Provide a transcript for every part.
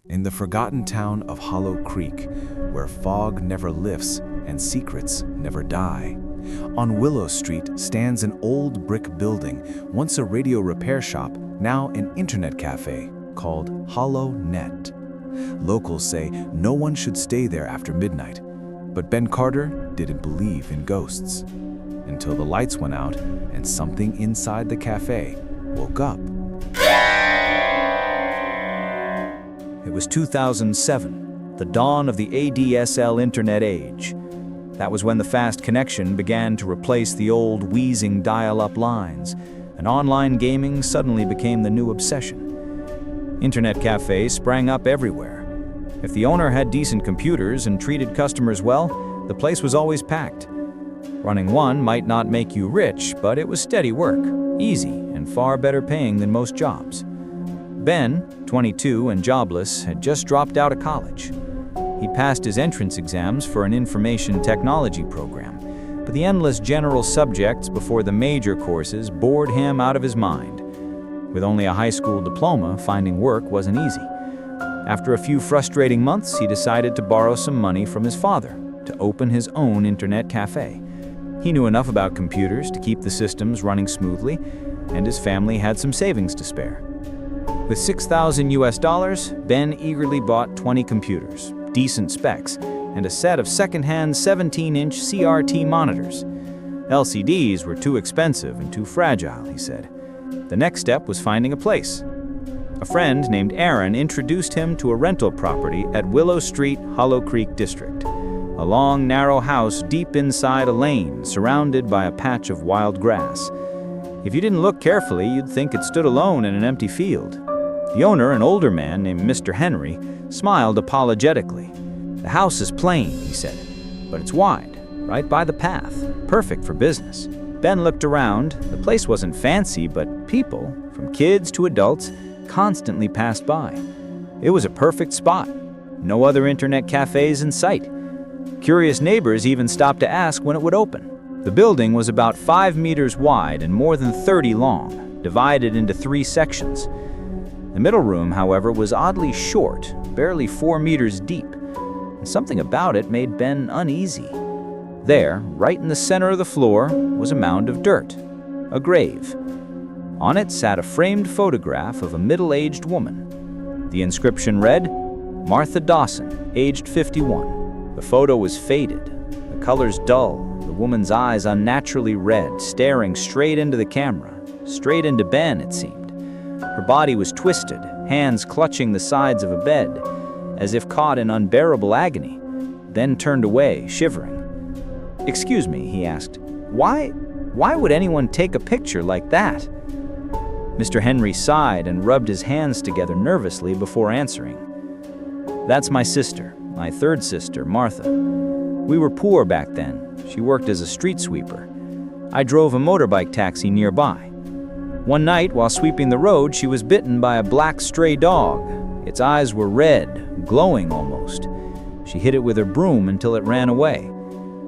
In the forgotten town of Hollow Creek, where fog never lifts and secrets never die, on Willow Street stands an old brick building, once a radio repair shop, now an internet cafe, called Hollow Net. Locals say no one should stay there after midnight, but Ben Carter didn't believe in ghosts, until the lights went out and something inside the cafe woke up. It was 2007, the dawn of the ADSL internet age. That was when the fast connection began to replace the old wheezing dial-up lines, and online gaming suddenly became the new obsession. Internet cafes sprang up everywhere. If the owner had decent computers and treated customers well, the place was always packed. Running one might not make you rich, but it was steady work, easy, and far better paying than most jobs. Ben, 22 and jobless, had just dropped out of college. He passed his entrance exams for an information technology program, but the endless general subjects before the major courses bored him out of his mind. With only a high school diploma, finding work wasn't easy. After a few frustrating months, he decided to borrow some money from his father to open his own internet cafe. He knew enough about computers to keep the systems running smoothly, and his family had some savings to spare. With $6,000, Ben eagerly bought 20 computers, decent specs, and a set of second-hand 17-inch CRT monitors. LCDs were too expensive and too fragile, he said. The next step was finding a place. A friend named Aaron introduced him to a rental property at Willow Street, Hollow Creek District. A long, narrow house deep inside a lane, surrounded by a patch of wild grass. If you didn't look carefully, you'd think it stood alone in an empty field. The owner, an older man named Mr. Henry, smiled apologetically. "The house is plain," he said, "but it's wide, right by the path, perfect for business." Ben looked around. The place wasn't fancy, but people, from kids to adults, constantly passed by. It was a perfect spot. No other internet cafes in sight. Curious neighbors even stopped to ask when it would open. The building was about 5 meters wide and more than 30 long, divided into 3 sections. The middle room, however, was oddly short, barely 4 meters deep, and something about it made Ben uneasy. There, right in the center of the floor, was a mound of dirt, a grave. On it sat a framed photograph of a middle-aged woman. The inscription read, "Martha Dawson, aged 51. The photo was faded, the colors dull, the woman's eyes unnaturally red, staring straight into the camera, straight into Ben, it seemed. Her body was twisted, hands clutching the sides of a bed, as if caught in unbearable agony, then turned away, shivering. "Excuse me," he asked, Why would anyone take a picture like that?" Mr. Henry sighed and rubbed his hands together nervously before answering. "That's my sister, my third sister, Martha. We were poor back then. She worked as a street sweeper. I drove a motorbike taxi nearby. One night, while sweeping the road, she was bitten by a black stray dog. Its eyes were red, glowing almost. She hit it with her broom until it ran away.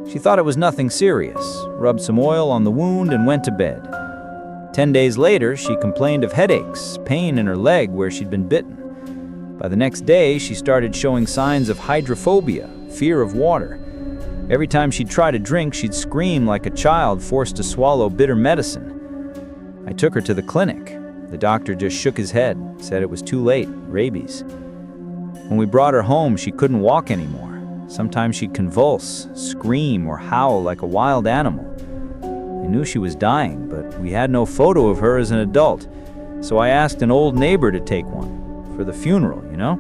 She thought it was nothing serious, rubbed some oil on the wound, and went to bed. 10 days later, she complained of headaches, pain in her leg where she'd been bitten. By the next day, she started showing signs of hydrophobia, fear of water. Every time she'd try to drink, she'd scream like a child forced to swallow bitter medicine. I took her to the clinic. The doctor just shook his head, said it was too late, rabies. When we brought her home, she couldn't walk anymore. Sometimes she'd convulse, scream, or howl like a wild animal. I knew she was dying, but we had no photo of her as an adult, so I asked an old neighbor to take one, for the funeral, you know?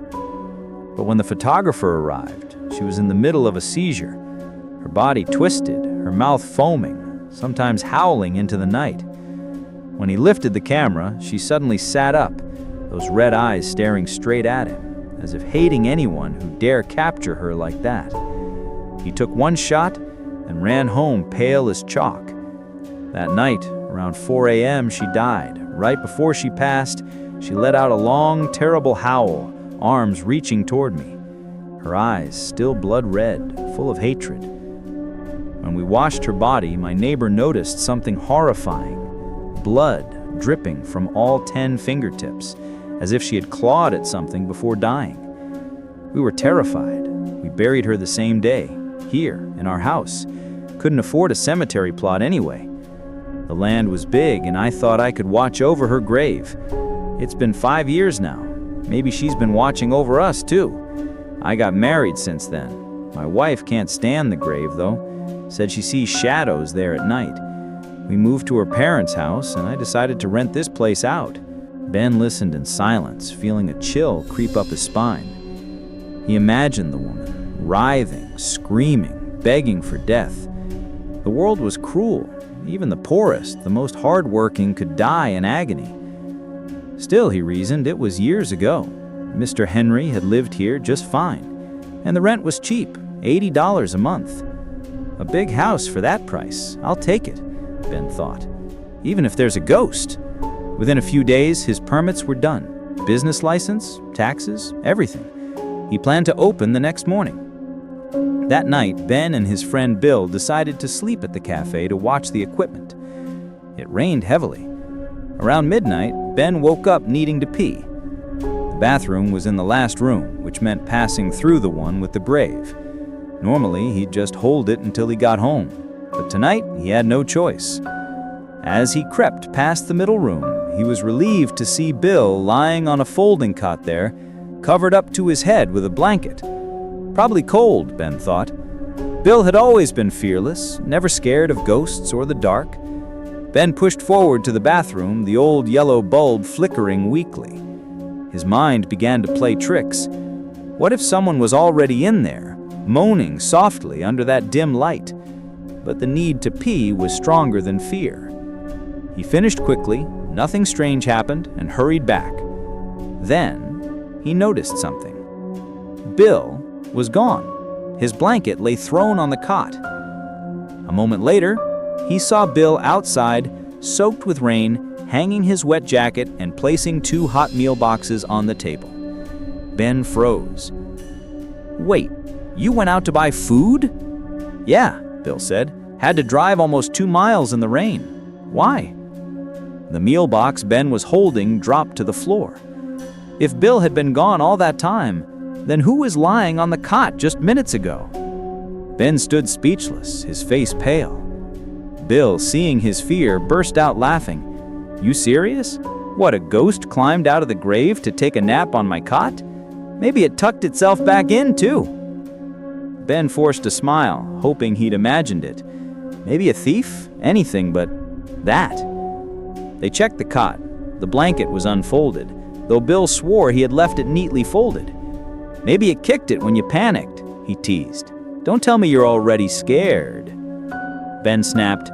But when the photographer arrived, she was in the middle of a seizure, her body twisted, her mouth foaming, sometimes howling into the night. When he lifted the camera, she suddenly sat up, those red eyes staring straight at him, as if hating anyone who dare capture her like that. He took one shot and ran home pale as chalk. That night, around 4 a.m., she died. Right before she passed, she let out a long, terrible howl, arms reaching toward me. Her eyes still blood red, full of hatred. When we washed her body, my neighbor noticed something horrifying. Blood dripping from all 10 fingertips, as if she had clawed at something before dying. We were terrified. We buried her the same day, here, in our house. Couldn't afford a cemetery plot anyway. The land was big, and I thought I could watch over her grave. It's been 5 years now. Maybe she's been watching over us, too. I got married since then. My wife can't stand the grave, though. Said she sees shadows there at night. We moved to her parents' house, and I decided to rent this place out. Ben listened in silence, feeling a chill creep up his spine. He imagined the woman, writhing, screaming, begging for death. The world was cruel. Even the poorest, the most hardworking, could die in agony. Still, he reasoned, it was years ago. Mr. Henry had lived here just fine, and the rent was cheap, $80 a month. A big house for that price. I'll take it, Ben thought. Even if there's a ghost. Within a few days, his permits were done. Business license, taxes, everything. He planned to open the next morning. That night, Ben and his friend Bill decided to sleep at the cafe to watch the equipment. It rained heavily. Around midnight, Ben woke up needing to pee. The bathroom was in the last room, which meant passing through the one with the grave. Normally, he'd just hold it until he got home, but tonight he had no choice. As he crept past the middle room, he was relieved to see Bill lying on a folding cot there, covered up to his head with a blanket. Probably cold, Ben thought. Bill had always been fearless, never scared of ghosts or the dark. Ben pushed forward to the bathroom, the old yellow bulb flickering weakly. His mind began to play tricks. What if someone was already in there, moaning softly under that dim light? But the need to pee was stronger than fear. He finished quickly, nothing strange happened, and hurried back. Then, he noticed something. Bill was gone. His blanket lay thrown on the cot. A moment later, he saw Bill outside, soaked with rain, hanging his wet jacket and placing 2 hot meal boxes on the table. Ben froze. "Wait, you went out to buy food?" "Yeah," Bill said. "Had to drive almost 2 miles in the rain." "Why?" The meal box Ben was holding dropped to the floor. If Bill had been gone all that time, then who was lying on the cot just minutes ago? Ben stood speechless, his face pale. Bill, seeing his fear, burst out laughing. "You serious? What, a ghost climbed out of the grave to take a nap on my cot? Maybe it tucked itself back in, too." Ben forced a smile, hoping he'd imagined it. Maybe a thief? Anything but that. They checked the cot. The blanket was unfolded, though Bill swore he had left it neatly folded. "Maybe it kicked it when you panicked," he teased. "Don't tell me you're already scared." Ben snapped.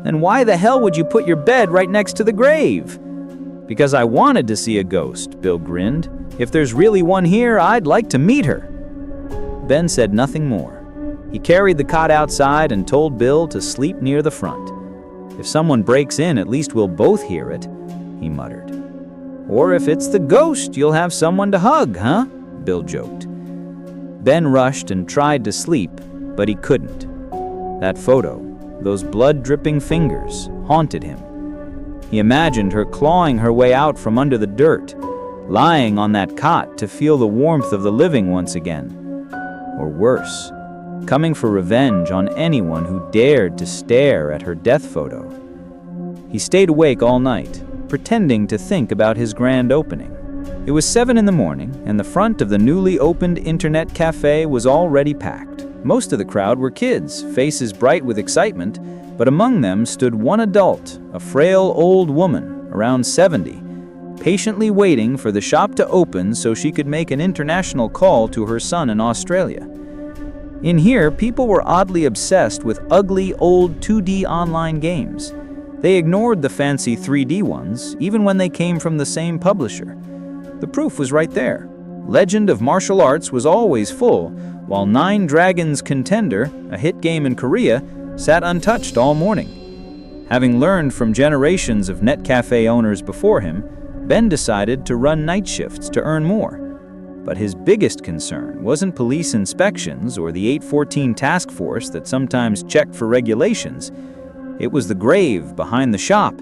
"Then why the hell would you put your bed right next to the grave?" "Because I wanted to see a ghost," Bill grinned. "If there's really one here, I'd like to meet her." Ben said nothing more. He carried the cot outside and told Bill to sleep near the front. "If someone breaks in, at least we'll both hear it," he muttered. "Or if it's the ghost, you'll have someone to hug, huh?" Bill joked. Ben rushed and tried to sleep, but he couldn't. That photo, those blood-dripping fingers, haunted him. He imagined her clawing her way out from under the dirt, lying on that cot to feel the warmth of the living once again. Or worse, coming for revenge on anyone who dared to stare at her death photo. He stayed awake all night, pretending to think about his grand opening. It was 7 in the morning, and the front of the newly opened internet cafe was already packed. Most of the crowd were kids, faces bright with excitement, but among them stood one adult, a frail old woman, around 70, patiently waiting for the shop to open so she could make an international call to her son in Australia. In here, people were oddly obsessed with ugly, old 2D online games. They ignored the fancy 3D ones, even when they came from the same publisher. The proof was right there. Legend of Martial Arts was always full, while Nine Dragons Contender, a hit game in Korea, sat untouched all morning. Having learned from generations of net cafe owners before him, Ben decided to run night shifts to earn more. But his biggest concern wasn't police inspections or the 814 task force that sometimes checked for regulations. It was the grave behind the shop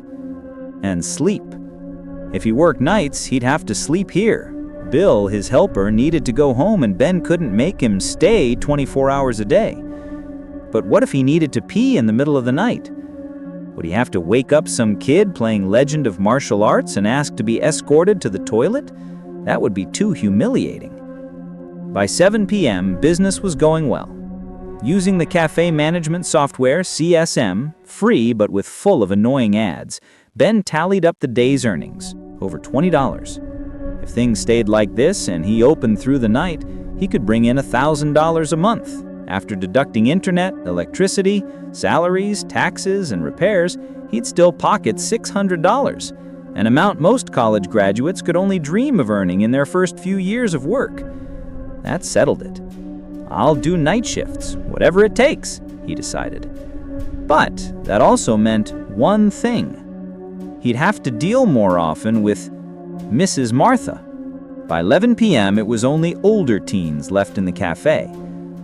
and sleep. If he worked nights, he'd have to sleep here. Bill, his helper, needed to go home and Ben couldn't make him stay 24 hours a day. But what if he needed to pee in the middle of the night? Would he have to wake up some kid playing Legend of Martial Arts and ask to be escorted to the toilet? That would be too humiliating. By 7 p.m., business was going well. Using the cafe management software CSM, free but with full of annoying ads, Ben tallied up the day's earnings, over $20. If things stayed like this and he opened through the night, he could bring in $1,000 a month. After deducting internet, electricity, salaries, taxes, and repairs, he'd still pocket $600, an amount most college graduates could only dream of earning in their first few years of work. That settled it. I'll do night shifts, whatever it takes, he decided. But that also meant one thing. He'd have to deal more often with Mrs. Martha. By 11 p.m., it was only older teens left in the cafe.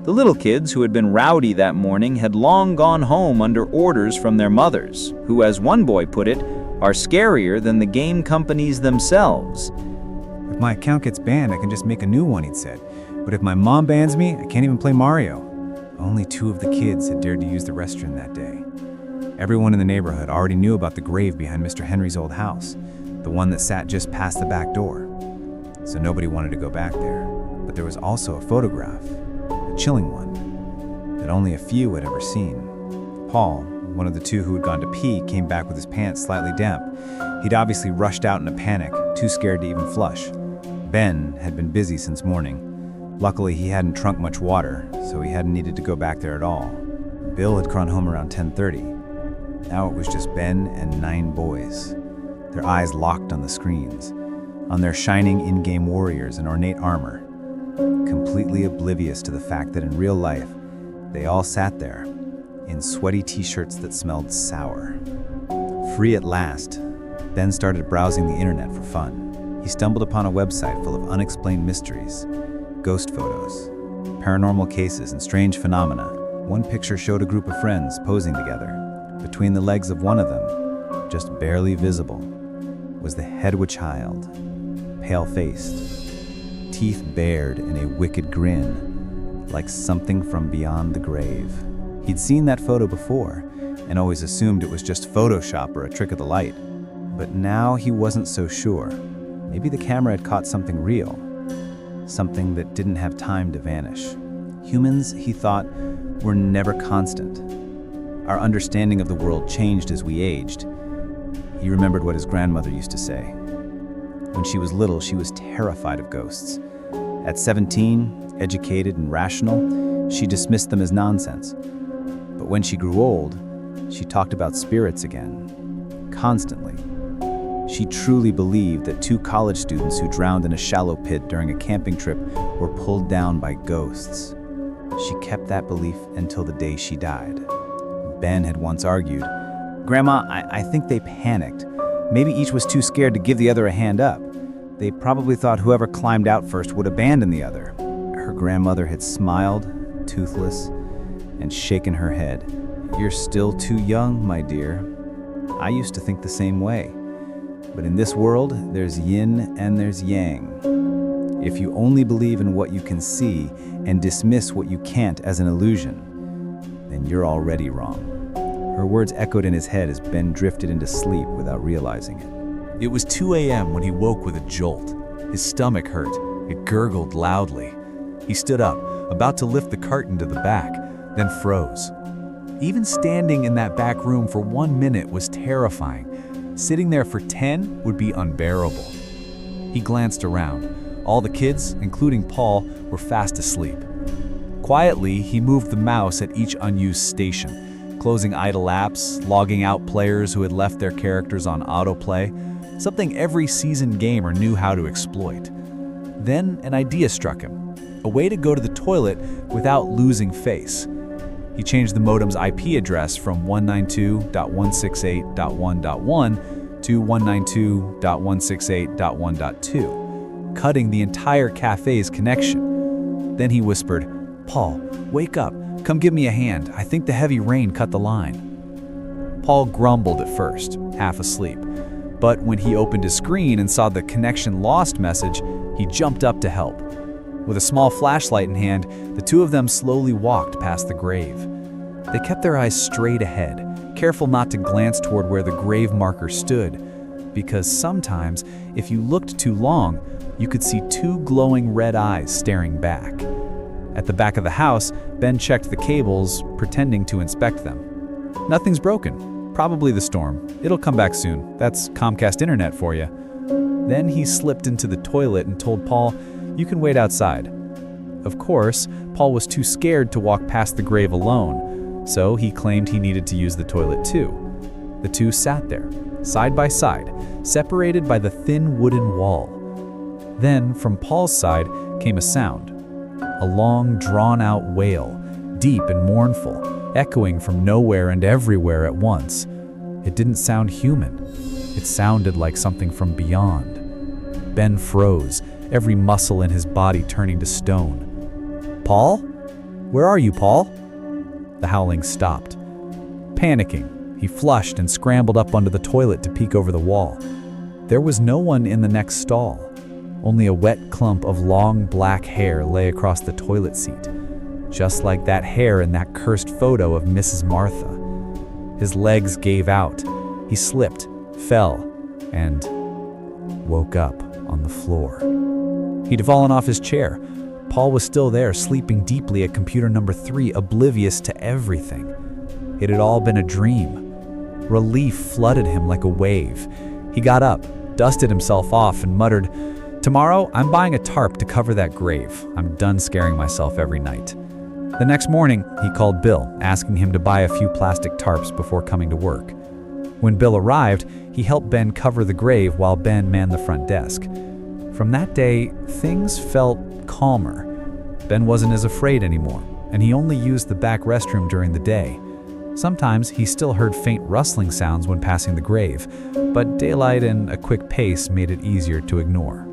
The little kids who had been rowdy that morning had long gone home under orders from their mothers, who, as one boy put it, are scarier than the game companies themselves. If my account gets banned, I can just make a new one, he'd said. But if my mom bans me, I can't even play Mario. Only 2 of the kids had dared to use the restroom that day. Everyone in the neighborhood already knew about the grave behind Mr. Henry's old house, the one that sat just past the back door. So nobody wanted to go back there. But there was also a photograph, a chilling one, that only a few had ever seen. Paul, one of the 2 who had gone to pee, came back with his pants slightly damp. He'd obviously rushed out in a panic, too scared to even flush. Ben had been busy since morning. Luckily, he hadn't drunk much water, so he hadn't needed to go back there at all. Bill had gone home around 10:30. Now it was just Ben and 9 boys, their eyes locked on the screens, on their shining in-game warriors in ornate armor, completely oblivious to the fact that in real life, they all sat there, in sweaty t-shirts that smelled sour. Free at last, Ben started browsing the internet for fun. He stumbled upon a website full of unexplained mysteries, ghost photos, paranormal cases, and strange phenomena. One picture showed a group of friends posing together. Between the legs of one of them, just barely visible, was the head of a child, pale-faced, teeth bared in a wicked grin, like something from beyond the grave. He'd seen that photo before, and always assumed it was just Photoshop or a trick of the light. But now he wasn't so sure. Maybe the camera had caught something real, something that didn't have time to vanish. Humans, he thought, were never constant. Our understanding of the world changed as we aged. He remembered what his grandmother used to say. When she was little, she was terrified of ghosts. At 17, educated and rational, she dismissed them as nonsense. But when she grew old, she talked about spirits again, constantly. She truly believed that 2 college students who drowned in a shallow pit during a camping trip were pulled down by ghosts. She kept that belief until the day she died. Ben had once argued, "Grandma, I think they panicked. Maybe each was too scared to give the other a hand up. They probably thought whoever climbed out first would abandon the other." Her grandmother had smiled, toothless, and shaken her head. "You're still too young, my dear. I used to think the same way. But in this world, there's yin and there's yang. If you only believe in what you can see and dismiss what you can't as an illusion, then you're already wrong." Her words echoed in his head as Ben drifted into sleep without realizing it. It was 2 a.m. when he woke with a jolt. His stomach hurt. It gurgled loudly. He stood up, about to lift the curtain to the back, then froze. Even standing in that back room for 1 minute was terrifying. Sitting there for 10 would be unbearable. He glanced around. All the kids, including Paul, were fast asleep. Quietly, he moved the mouse at each unused station, closing idle apps, logging out players who had left their characters on autoplay, something every seasoned gamer knew how to exploit. Then an idea struck him, a way to go to the toilet without losing face. He changed the modem's IP address from 192.168.1.1 to 192.168.1.2, cutting the entire cafe's connection. Then he whispered, "Paul, wake up. Come give me a hand. I think the heavy rain cut the line." Paul grumbled at first, half asleep. But when he opened his screen and saw the connection lost message, He jumped up to help. With a small flashlight in hand, the two of them slowly walked past the grave. They kept their eyes straight ahead, careful not to glance toward where the grave marker stood, because sometimes, if you looked too long, you could see two glowing red eyes staring back. At the back of the house, Ben checked the cables, pretending to inspect them. Nothing's broken. Probably the storm. It'll come back soon. That's Comcast internet for you. Then he slipped into the toilet and told Paul, "You can wait outside." Of course, Paul was too scared to walk past the grave alone, so he claimed he needed to use the toilet too. The two sat there, side by side, separated by the thin wooden wall. Then, from Paul's side, came a sound. A long, drawn-out wail, deep and mournful, echoing from nowhere and everywhere at once. It didn't sound human. It sounded like something from beyond. Ben froze, every muscle in his body turning to stone. "Paul? Where are you, Paul?" The howling stopped. Panicking, he flushed and scrambled up onto the toilet to peek over the wall. There was no one in the next stall. Only a wet clump of long black hair lay across the toilet seat, just like that hair in that cursed photo of Mrs. Martha. His legs gave out. He slipped, fell, and woke up on the floor. He'd fallen off his chair. Paul was still there, sleeping deeply at computer number 3, oblivious to everything. It had all been a dream. Relief flooded him like a wave. He got up, dusted himself off, and muttered, "Tomorrow, I'm buying a tarp to cover that grave. I'm done scaring myself every night." The next morning, he called Bill, asking him to buy a few plastic tarps before coming to work. When Bill arrived, he helped Ben cover the grave while Ben manned the front desk. From that day, things felt calmer. Ben wasn't as afraid anymore, and he only used the back restroom during the day. Sometimes he still heard faint rustling sounds when passing the grave, but daylight and a quick pace made it easier to ignore.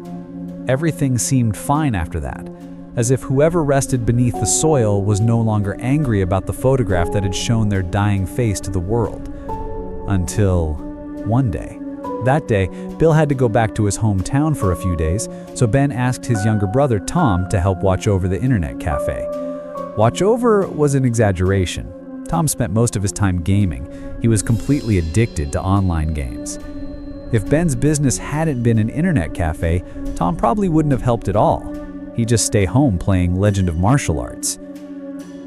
Everything seemed fine after that, as if whoever rested beneath the soil was no longer angry about the photograph that had shown their dying face to the world. Until one day. That day, Bill had to go back to his hometown for a few days, so Ben asked his younger brother Tom to help watch over the internet cafe. Watch over was an exaggeration. Tom spent most of his time gaming. He was completely addicted to online games. If Ben's business hadn't been an internet cafe, Tom probably wouldn't have helped at all. He'd just stay home playing Legend of Martial Arts.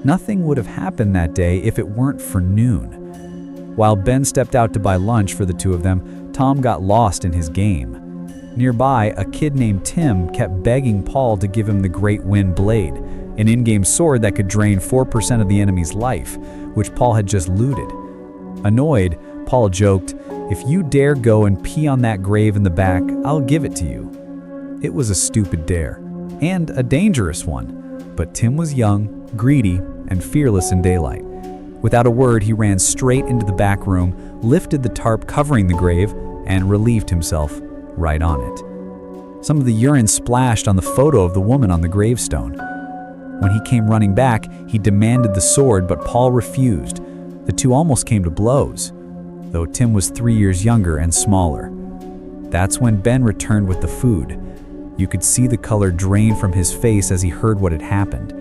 Nothing would have happened that day if it weren't for noon. While Ben stepped out to buy lunch for the two of them, Tom got lost in his game. Nearby, a kid named Tim kept begging Paul to give him the Great Wind Blade, an in-game sword that could drain 4% of the enemy's life, which Paul had just looted. Annoyed, Paul joked, "If you dare go and pee on that grave in the back, I'll give it to you." It was a stupid dare, and a dangerous one, but Tim was young, greedy, and fearless in daylight. Without a word, he ran straight into the back room, lifted the tarp covering the grave, and relieved himself right on it. Some of the urine splashed on the photo of the woman on the gravestone. When he came running back, he demanded the sword, but Paul refused. The two almost came to blows, though Tim was 3 years younger and smaller. That's when Ben returned with the food. You could see the color drain from his face as he heard what had happened.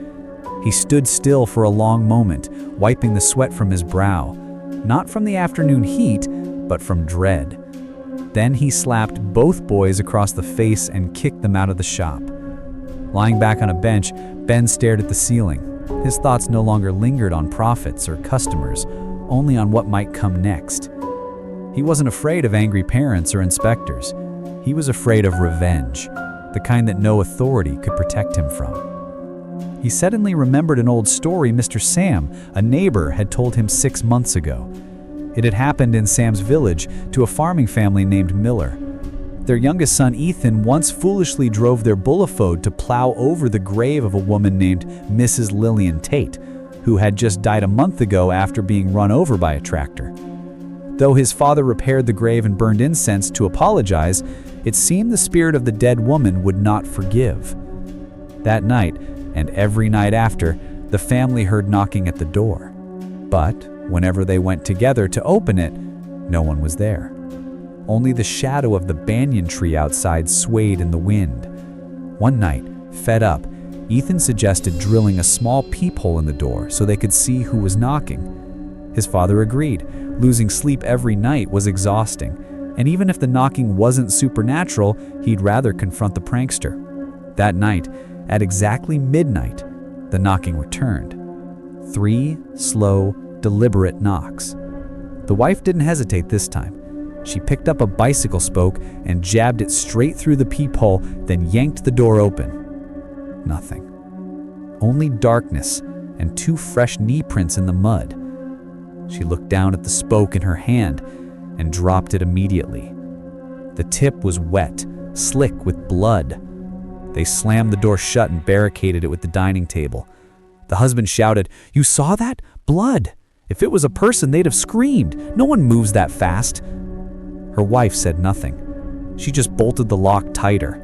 He stood still for a long moment, wiping the sweat from his brow, not from the afternoon heat, but from dread. Then he slapped both boys across the face and kicked them out of the shop. Lying back on a bench, Ben stared at the ceiling. His thoughts no longer lingered on profits or customers, only on what might come next. He wasn't afraid of angry parents or inspectors. He was afraid of revenge, the kind that no authority could protect him from. He suddenly remembered an old story Mr. Sam, a neighbor, had told him 6 months ago. It had happened in Sam's village to a farming family named Miller. Their youngest son Ethan once foolishly drove their bullifode to plow over the grave of a woman named Mrs. Lillian Tate, who had just died a month ago after being run over by a tractor. Though his father repaired the grave and burned incense to apologize, it seemed the spirit of the dead woman would not forgive. That night, and every night after, the family heard knocking at the door. But whenever they went together to open it, no one was there. Only the shadow of the banyan tree outside swayed in the wind. One night, fed up, Ethan suggested drilling a small peephole in the door so they could see who was knocking. His father agreed. Losing sleep every night was exhausting, and even if the knocking wasn't supernatural, he'd rather confront the prankster. That night, at exactly midnight, the knocking returned. 3 slow, deliberate knocks. The wife didn't hesitate this time. She picked up a bicycle spoke and jabbed it straight through the peephole, then yanked the door open. Nothing. Only darkness and 2 fresh knee prints in the mud. She looked down at the spoke in her hand and dropped it immediately. The tip was wet, slick with blood. They slammed the door shut and barricaded it with the dining table. The husband shouted, "You saw that? Blood! If it was a person, they'd have screamed. No one moves that fast." Her wife said nothing. She just bolted the lock tighter.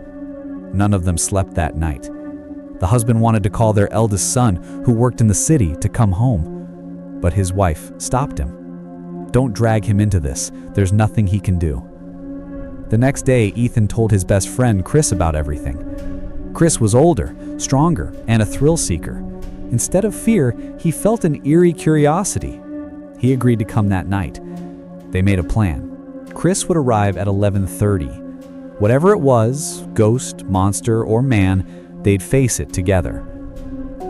None of them slept that night. The husband wanted to call their eldest son, who worked in the city, to come home. But his wife stopped him. "Don't drag him into this. There's nothing he can do." The next day, Ethan told his best friend, Chris, about everything. Chris was older, stronger, and a thrill seeker. Instead of fear, he felt an eerie curiosity. He agreed to come that night. They made a plan. Chris would arrive at 11:30. Whatever it was, ghost, monster, or man, they'd face it together.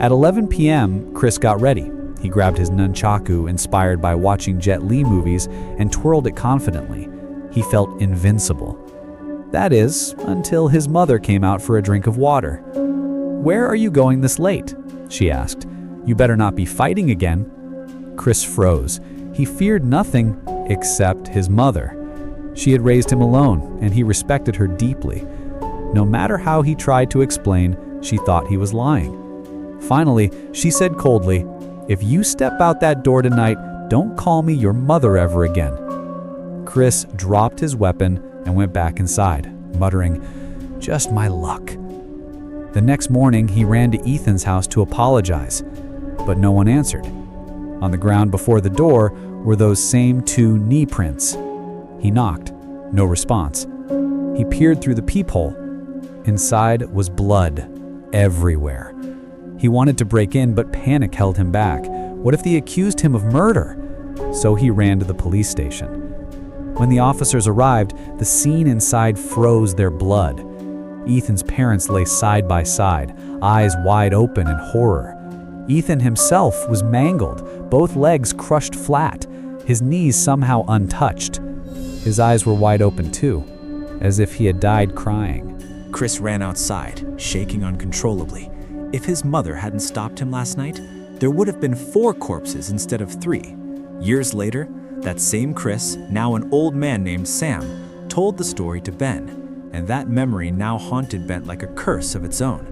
At 11 p.m., Chris got ready. He grabbed his nunchaku, inspired by watching Jet Li movies, and twirled it confidently. He felt invincible. That is, until his mother came out for a drink of water. "Where are you going this late?" she asked. "You better not be fighting again." Chris froze. He feared nothing except his mother. She had raised him alone, and he respected her deeply. No matter how he tried to explain, she thought he was lying. Finally, she said coldly, "If you step out that door tonight, don't call me your mother ever again." Chris dropped his weapon and went back inside, muttering, "Just my luck." The next morning, he ran to Ethan's house to apologize, but no one answered. On the ground before the door were those same 2 knee prints. He knocked. No response. He peered through the peephole. Inside was blood everywhere. He wanted to break in, but panic held him back. What if they accused him of murder? So he ran to the police station. When the officers arrived, the scene inside froze their blood. Ethan's parents lay side by side, eyes wide open in horror. Ethan himself was mangled, both legs crushed flat, his knees somehow untouched. His eyes were wide open too, as if he had died crying. Chris ran outside, shaking uncontrollably. If his mother hadn't stopped him last night, there would have been 4 corpses instead of 3. Years later, that same Chris, now an old man named Sam, told the story to Ben, and that memory now haunted Ben like a curse of its own.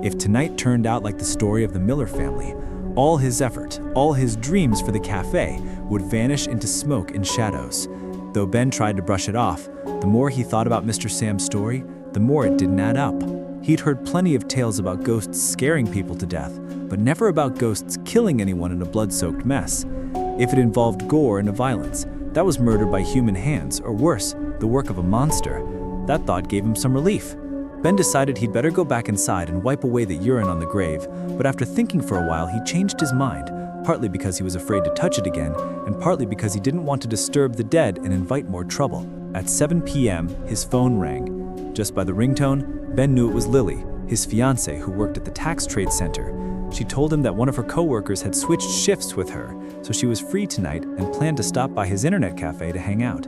If tonight turned out like the story of the Miller family, all his effort, all his dreams for the cafe would vanish into smoke and shadows. Though Ben tried to brush it off, the more he thought about Mr. Sam's story, the more it didn't add up. He'd heard plenty of tales about ghosts scaring people to death, but never about ghosts killing anyone in a blood-soaked mess. If it involved gore and violence, that was murder by human hands, or worse, the work of a monster. That thought gave him some relief. Ben decided he'd better go back inside and wipe away the urine on the grave, but after thinking for a while, he changed his mind, partly because he was afraid to touch it again, and partly because he didn't want to disturb the dead and invite more trouble. At 7 p.m., his phone rang. Just by the ringtone, Ben knew it was Lily, his fiancée who worked at the tax trade center. She told him that one of her coworkers had switched shifts with her, so she was free tonight and planned to stop by his internet cafe to hang out.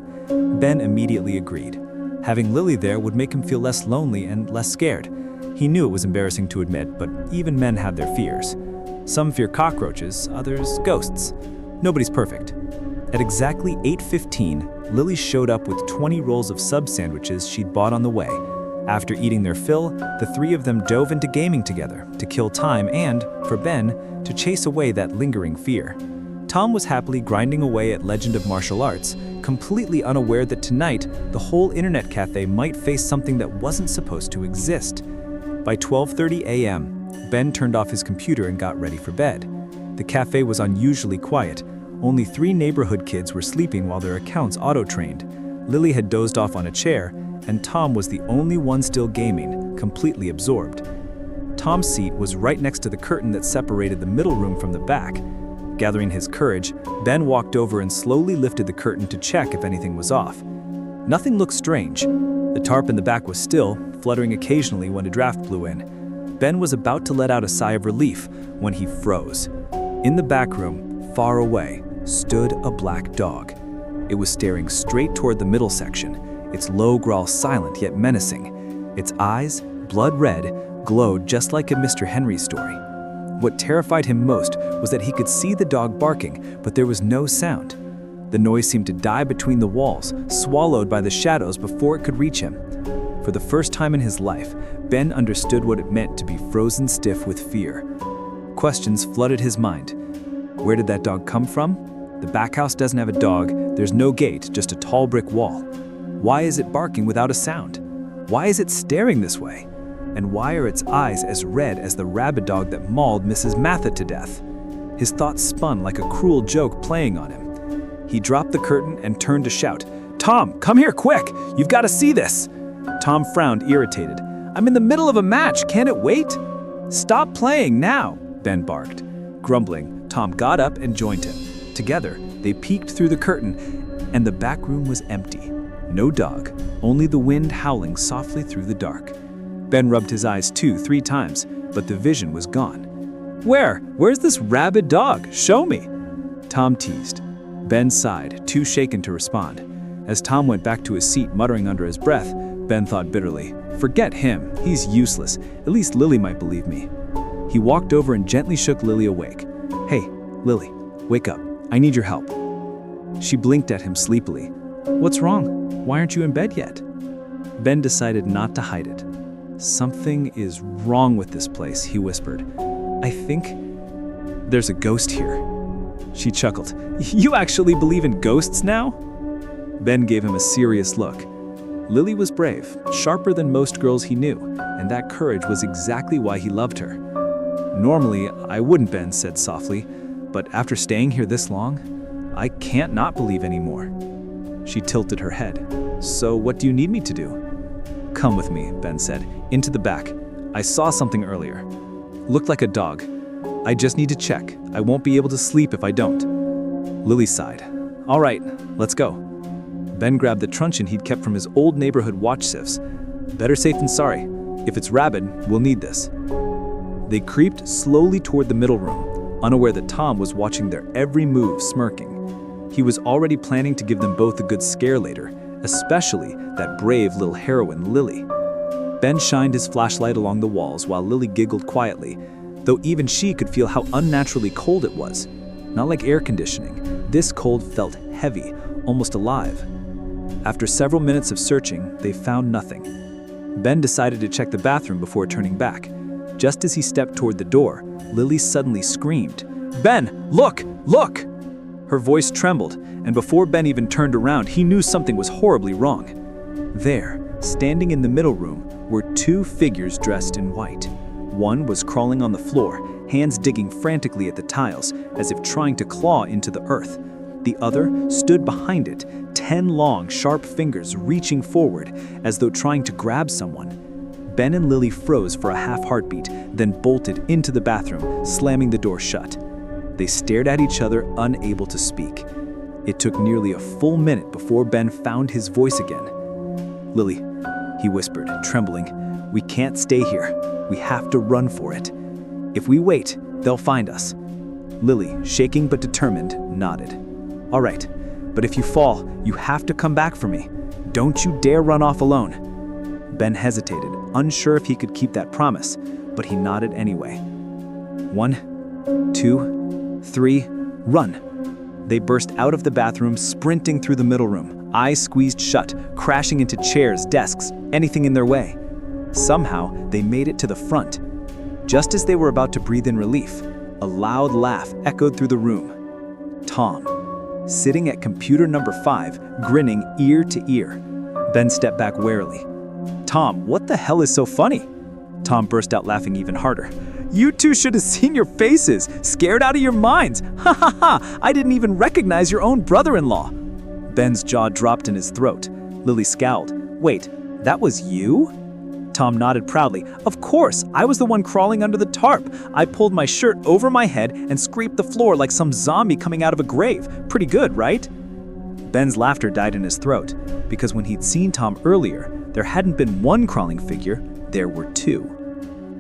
Ben immediately agreed. Having Lily there would make him feel less lonely and less scared. He knew it was embarrassing to admit, but even men have their fears. Some fear cockroaches, others ghosts. Nobody's perfect. At exactly 8:15, Lily showed up with 20 rolls of sub sandwiches she'd bought on the way. After eating their fill, the 3 of them dove into gaming together to kill time and, for Ben, to chase away that lingering fear. Tom was happily grinding away at Legend of Martial Arts, completely unaware that tonight, the whole internet cafe might face something that wasn't supposed to exist. By 12:30 a.m., Ben turned off his computer and got ready for bed. The cafe was unusually quiet. Only 3 neighborhood kids were sleeping while their accounts auto-trained. Lily had dozed off on a chair, and Tom was the only one still gaming, completely absorbed. Tom's seat was right next to the curtain that separated the middle room from the back. Gathering his courage, Ben walked over and slowly lifted the curtain to check if anything was off. Nothing looked strange. The tarp in the back was still, fluttering occasionally when a draft blew in. Ben was about to let out a sigh of relief when he froze. In the back room, far away, stood a black dog. It was staring straight toward the middle section, its low growl silent yet menacing. Its eyes, blood red, glowed just like in Mr. Henry's story. What terrified him most was that he could see the dog barking, but there was no sound. The noise seemed to die between the walls, swallowed by the shadows before it could reach him. For the first time in his life, Ben understood what it meant to be frozen stiff with fear. Questions flooded his mind. Where did that dog come from? The back house doesn't have a dog, there's no gate, just a tall brick wall. Why is it barking without a sound? Why is it staring this way? And why are its eyes as red as the rabid dog that mauled Mrs. Matha to death? His thoughts spun like a cruel joke playing on him. He dropped the curtain and turned to shout, "Tom, come here quick! You've got to see this!" Tom frowned, irritated. "I'm in the middle of a match, can't it wait?" "Stop playing now," Ben barked. Grumbling, Tom got up and joined him. Together, they peeked through the curtain, and the back room was empty. No dog, only the wind howling softly through the dark. Ben rubbed his eyes 2-3 times, but the vision was gone. Where's this rabid dog? Show me!" Tom teased. Ben sighed, too shaken to respond. As Tom went back to his seat, muttering under his breath, Ben thought bitterly, "Forget him, he's useless. At least Lily might believe me." He walked over and gently shook Lily awake. "Hey, Lily, wake up. I need your help." She blinked at him sleepily. "What's wrong? Why aren't you in bed yet?" Ben decided not to hide it. "Something is wrong with this place," he whispered. "I think there's a ghost here." She chuckled. "You actually believe in ghosts now?" Ben gave him a serious look. Lily was brave, sharper than most girls he knew, and that courage was exactly why he loved her. "Normally, I wouldn't," Ben said softly, "but after staying here this long, I can't not believe anymore." She tilted her head. "So what do you need me to do?" "Come with me," Ben said, "into the back. I saw something earlier. Looked like a dog. I just need to check. I won't be able to sleep if I don't." Lily sighed. "All right, let's go." Ben grabbed the truncheon he'd kept from his old neighborhood watch sieves. "Better safe than sorry. If it's rabid, we'll need this." They creeped slowly toward the middle room, unaware that Tom was watching their every move, smirking. He was already planning to give them both a good scare later, especially that brave little heroine, Lily. Ben shined his flashlight along the walls while Lily giggled quietly, though even she could feel how unnaturally cold it was. Not like air conditioning. This cold felt heavy, almost alive. After several minutes of searching, they found nothing. Ben decided to check the bathroom before turning back. Just as he stepped toward the door, Lily suddenly screamed, "Ben, look! Look!" Her voice trembled, and before Ben even turned around, he knew something was horribly wrong. There, standing in the middle room, were 2 figures dressed in white. One was crawling on the floor, hands digging frantically at the tiles, as if trying to claw into the earth. The other stood behind it, 10 long, sharp fingers reaching forward, as though trying to grab someone. Ben and Lily froze for a half heartbeat, then bolted into the bathroom, slamming the door shut. They stared at each other, unable to speak. It took nearly a full minute before Ben found his voice again. "Lily," he whispered, trembling, "we can't stay here. We have to run for it. If we wait, they'll find us." Lily, shaking but determined, nodded. "All right, but if you fall, you have to come back for me. Don't you dare run off alone." Ben hesitated, unsure if he could keep that promise, but he nodded anyway. 1, 2, 3, run! They burst out of the bathroom, sprinting through the middle room, eyes squeezed shut, crashing into chairs, desks, anything in their way. Somehow, they made it to the front. Just as they were about to breathe in relief, a loud laugh echoed through the room. Tom, sitting at computer number 5, grinning ear to ear. Ben stepped back warily. "Tom, what the hell is so funny?" Tom burst out laughing even harder. "You two should have seen your faces, scared out of your minds. Ha ha ha, I didn't even recognize your own brother-in-law." Ben's jaw dropped in his throat. Lily scowled. "Wait, that was you?" Tom nodded proudly. "Of course, I was the one crawling under the tarp. I pulled my shirt over my head and scraped the floor like some zombie coming out of a grave. Pretty good, right?" Ben's laughter died in his throat, because when he'd seen Tom earlier, there hadn't been one crawling figure, there were two.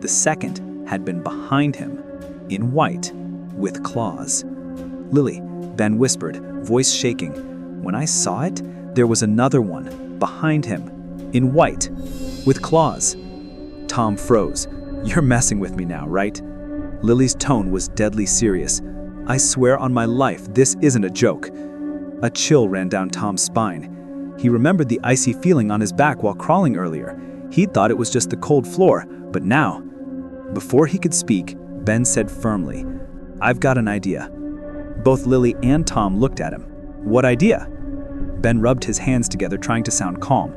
The second had been behind him, in white, with claws. "Lily," Ben whispered, voice shaking. "When I saw it, there was another one, behind him, in white, with claws." Tom froze. "You're messing with me now, right?" Lily's tone was deadly serious. "I swear on my life, this isn't a joke." A chill ran down Tom's spine. He remembered the icy feeling on his back while crawling earlier. He'd thought it was just the cold floor, but now... Before he could speak, Ben said firmly, "I've got an idea." Both Lily and Tom looked at him. "What idea?" Ben rubbed his hands together, trying to sound calm.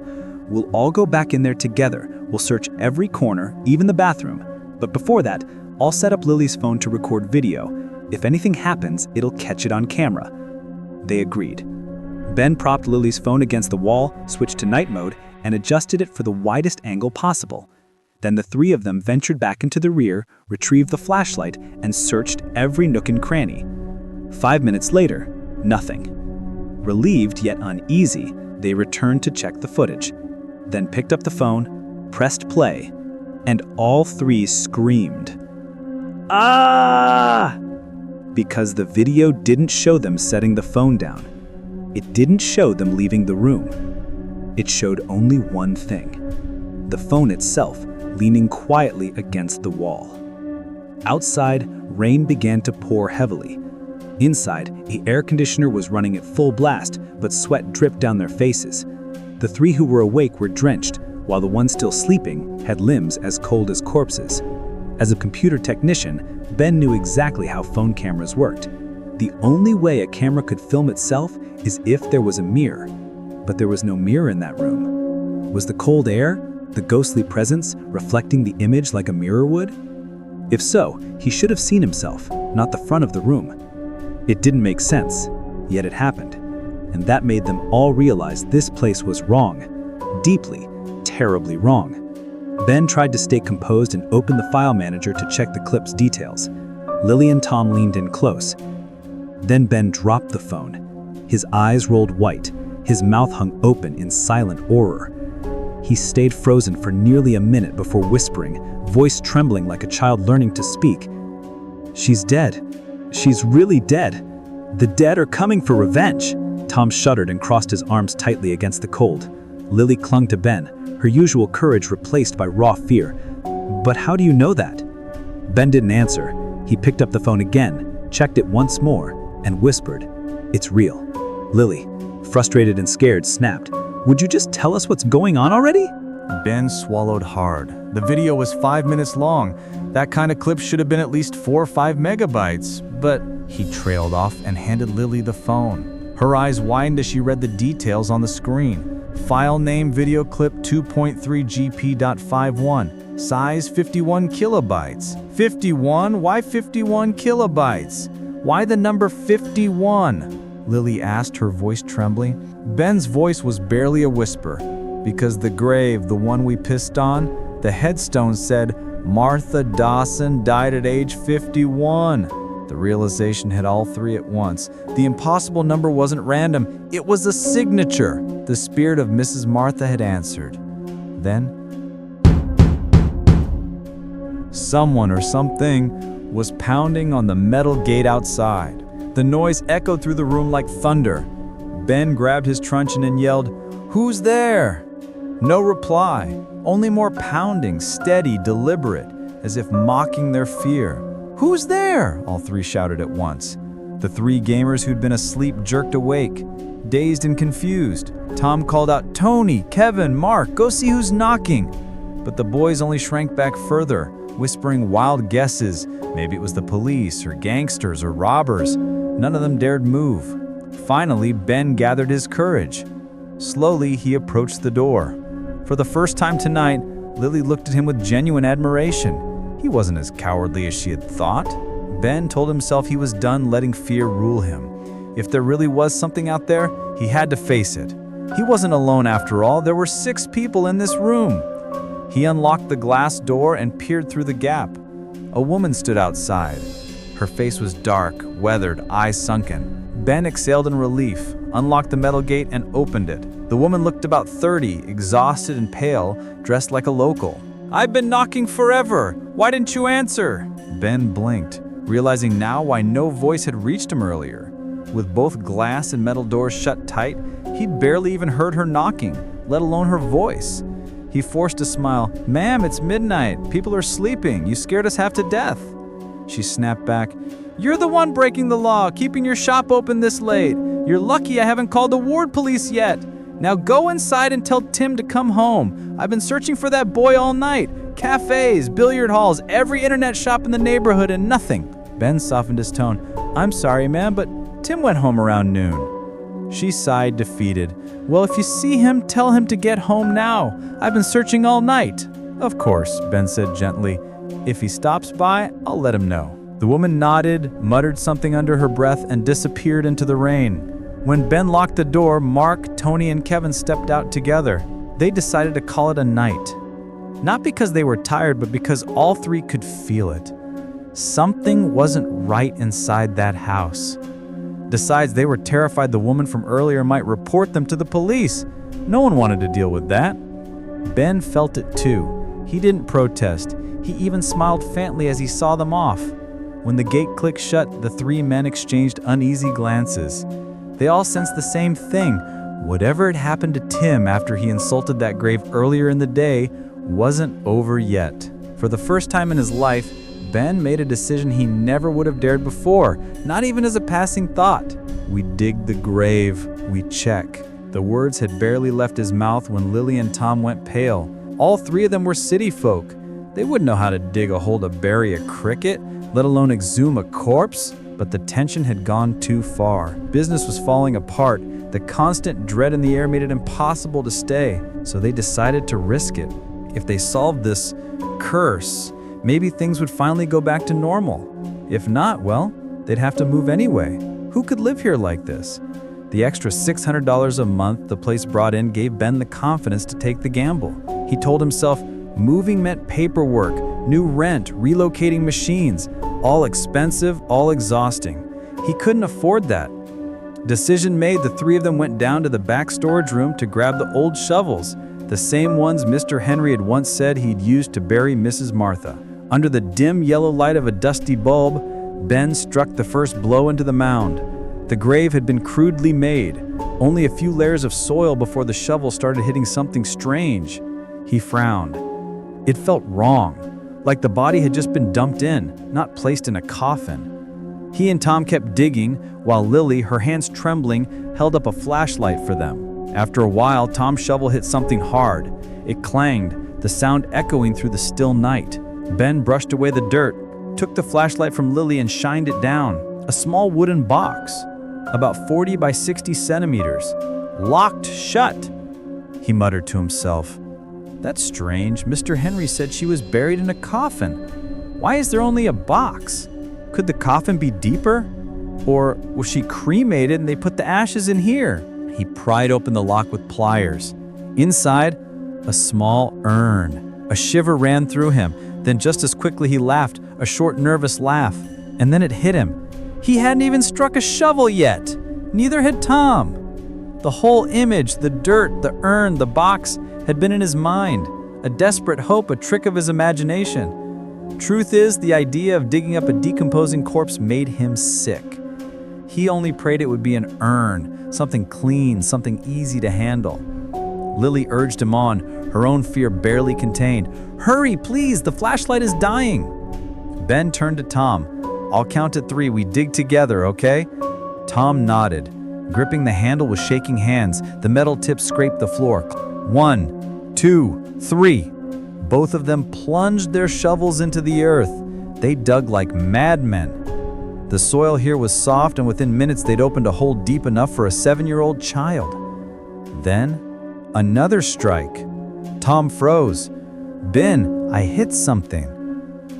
"We'll all go back in there together. We'll search every corner, even the bathroom. But before that, I'll set up Lily's phone to record video. If anything happens, it'll catch it on camera." They agreed. Ben propped Lily's phone against the wall, switched to night mode, and adjusted it for the widest angle possible. Then the three of them ventured back into the rear, retrieved the flashlight, and searched every nook and cranny. 5 minutes later, nothing. Relieved yet uneasy, they returned to check the footage, then picked up the phone, pressed play, and all three screamed. "Ah!" Because the video didn't show them setting the phone down. It didn't show them leaving the room. It showed only one thing: the phone itself leaning quietly against the wall. Outside, rain began to pour heavily. Inside, the air conditioner was running at full blast, but sweat dripped down their faces. The three who were awake were drenched, while the one still sleeping had limbs as cold as corpses. As a computer technician, Ben knew exactly how phone cameras worked. The only way a camera could film itself is if there was a mirror. But there was no mirror in that room. Was the cold air, the ghostly presence, reflecting the image like a mirror would? If so, he should have seen himself, not the front of the room. It didn't make sense, yet it happened. And that made them all realize this place was wrong. Deeply, terribly wrong. Ben tried to stay composed and opened the file manager to check the clip's details. Lily and Tom leaned in close. Then Ben dropped the phone. His eyes rolled white, his mouth hung open in silent horror. He stayed frozen for nearly a minute before whispering, voice trembling like a child learning to speak. "She's dead. She's really dead. The dead are coming for revenge." Tom shuddered and crossed his arms tightly against the cold. Lily clung to Ben, her usual courage replaced by raw fear. "But how do you know that?" Ben didn't answer. He picked up the phone again, checked it once more, and whispered, "It's real." Lily, frustrated and scared, snapped, "Would you just tell us what's going on already?" Ben swallowed hard. The video was 5 minutes long. That kind of clip should have been at least 4 or 5 megabytes. But he trailed off and handed Lily the phone. Her eyes widened as she read the details on the screen. File name video clip 2.3 GP.51. Size 51 kilobytes. 51? Why 51 kilobytes? Why the number 51? Lily asked, her voice trembling. Ben's voice was barely a whisper. "Because the grave, the one we pissed on, the headstone said, Martha Dawson died at age 51. The realization hit all three at once. The impossible number wasn't random. It was a signature. The spirit of Mrs. Martha had answered. Then, someone or something was pounding on the metal gate outside. The noise echoed through the room like thunder. Ben grabbed his truncheon and yelled, "Who's there?" No reply, only more pounding, steady, deliberate, as if mocking their fear. "Who's there?" all three shouted at once. The three gamers who'd been asleep jerked awake, dazed and confused. Tom called out, "Tony, Kevin, Mark, go see who's knocking." But the boys only shrank back further, whispering wild guesses. Maybe it was the police or gangsters or robbers. None of them dared move. Finally, Ben gathered his courage. Slowly, he approached the door. For the first time tonight, Lily looked at him with genuine admiration. He wasn't as cowardly as she had thought. Ben told himself he was done letting fear rule him. If there really was something out there, he had to face it. He wasn't alone after all. There were 6 people in this room. He unlocked the glass door and peered through the gap. A woman stood outside. Her face was dark, weathered, eyes sunken. Ben exhaled in relief, unlocked the metal gate, and opened it. The woman looked about 30, exhausted and pale, dressed like a local. "I've been knocking forever. Why didn't you answer?" Ben blinked, realizing now why no voice had reached him earlier. With both glass and metal doors shut tight, he'd barely even heard her knocking, let alone her voice. He forced a smile. "Ma'am, it's midnight. People are sleeping. You scared us half to death." She snapped back. "You're the one breaking the law, keeping your shop open this late. You're lucky I haven't called the ward police yet. Now go inside and tell Tim to come home. I've been searching for that boy all night. Cafes, billiard halls, every internet shop in the neighborhood, and nothing." Ben softened his tone. "I'm sorry, ma'am, but Tim went home around noon." She sighed, defeated. "Well, if you see him, tell him to get home now. I've been searching all night." "Of course," Ben said gently. "If he stops by, I'll let him know." The woman nodded, muttered something under her breath, and disappeared into the rain. When Ben locked the door, Mark, Tony, and Kevin stepped out together. They decided to call it a night. Not because they were tired, but because all three could feel it. Something wasn't right inside that house. Besides, they were terrified the woman from earlier might report them to the police. No one wanted to deal with that. Ben felt it too. He didn't protest. He even smiled faintly as he saw them off. When the gate clicked shut, the three men exchanged uneasy glances. They all sensed the same thing. Whatever had happened to Tim after he insulted that grave earlier in the day wasn't over yet. For the first time in his life, Ben made a decision he never would have dared before, not even as a passing thought. "We dig the grave, we check." The words had barely left his mouth when Lily and Tom went pale. All three of them were city folk. They wouldn't know how to dig a hole to bury a cricket, let alone exhume a corpse. But the tension had gone too far. Business was falling apart. The constant dread in the air made it impossible to stay. So they decided to risk it. If they solved this curse, maybe things would finally go back to normal. If not, well, they'd have to move anyway. Who could live here like this? The extra $600 a month the place brought in gave Ben the confidence to take the gamble. He told himself moving meant paperwork, new rent, relocating machines, all expensive, all exhausting. He couldn't afford that. Decision made, the three of them went down to the back storage room to grab the old shovels, the same ones Mr. Henry had once said he'd used to bury Mrs. Martha. Under the dim yellow light of a dusty bulb, Ben struck the first blow into the mound. The grave had been crudely made, only a few layers of soil before the shovel started hitting something strange. He frowned. It felt wrong, like the body had just been dumped in, not placed in a coffin. He and Tom kept digging, while Lily, her hands trembling, held up a flashlight for them. After a while, Tom's shovel hit something hard. It clanged, the sound echoing through the still night. Ben brushed away the dirt, took the flashlight from Lily and shined it down. A small wooden box, about 40 by 60 centimeters. "Locked shut," he muttered to himself. "That's strange. Mr. Henry said she was buried in a coffin. Why is there only a box? Could the coffin be deeper? Or was she cremated and they put the ashes in here?" He pried open the lock with pliers. Inside, a small urn. A shiver ran through him. Then just as quickly he laughed, a short, nervous laugh. And then it hit him. He hadn't even struck a shovel yet. Neither had Tom. The whole image, the dirt, the urn, the box, had been in his mind. A desperate hope, a trick of his imagination. Truth is, the idea of digging up a decomposing corpse made him sick. He only prayed it would be an urn, something clean, something easy to handle. Lily urged him on, her own fear barely contained. "Hurry, please, the flashlight is dying." Ben turned to Tom. "I'll count to 3, we dig together, okay?" Tom nodded. Gripping the handle with shaking hands, the metal tip scraped the floor. 1, 2, 3. Both of them plunged their shovels into the earth. They dug like madmen. The soil here was soft, and within minutes they'd opened a hole deep enough for a 7-year-old child. Then, another strike. Tom froze. "Ben, I hit something."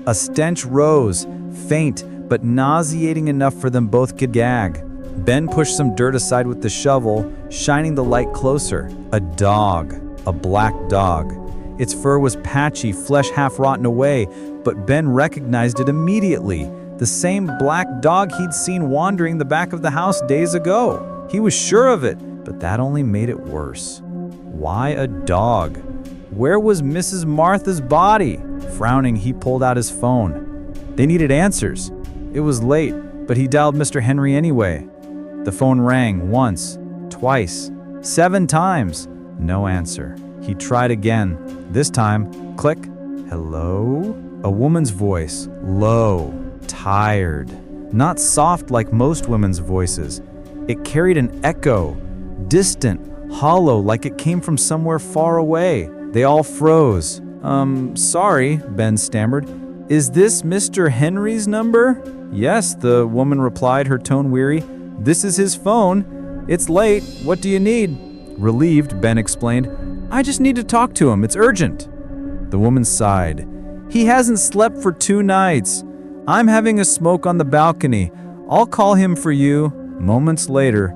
A stench rose, faint but nauseating enough for them both to gag. Ben pushed some dirt aside with the shovel, shining the light closer. A dog. A black dog. Its fur was patchy, flesh half rotten away, but Ben recognized it immediately. The same black dog he'd seen wandering the back of the house days ago. He was sure of it, but that only made it worse. Why a dog? Where was Mrs. Martha's body? Frowning, he pulled out his phone. They needed answers. It was late, but he dialed Mr. Henry anyway. The phone rang once, twice, 7 times. No answer. He tried again. This time, click. Hello? A woman's voice, low, tired. Not soft like most women's voices. It carried an echo, distant, hollow, like it came from somewhere far away. They all froze. Sorry, Ben stammered. Is this Mr. Henry's number? Yes, the woman replied, her tone weary. This is his phone. It's late. What do you need? Relieved, Ben explained. I just need to talk to him. It's urgent. The woman sighed. He hasn't slept for 2 nights. I'm having a smoke on the balcony. I'll call him for you. Moments later.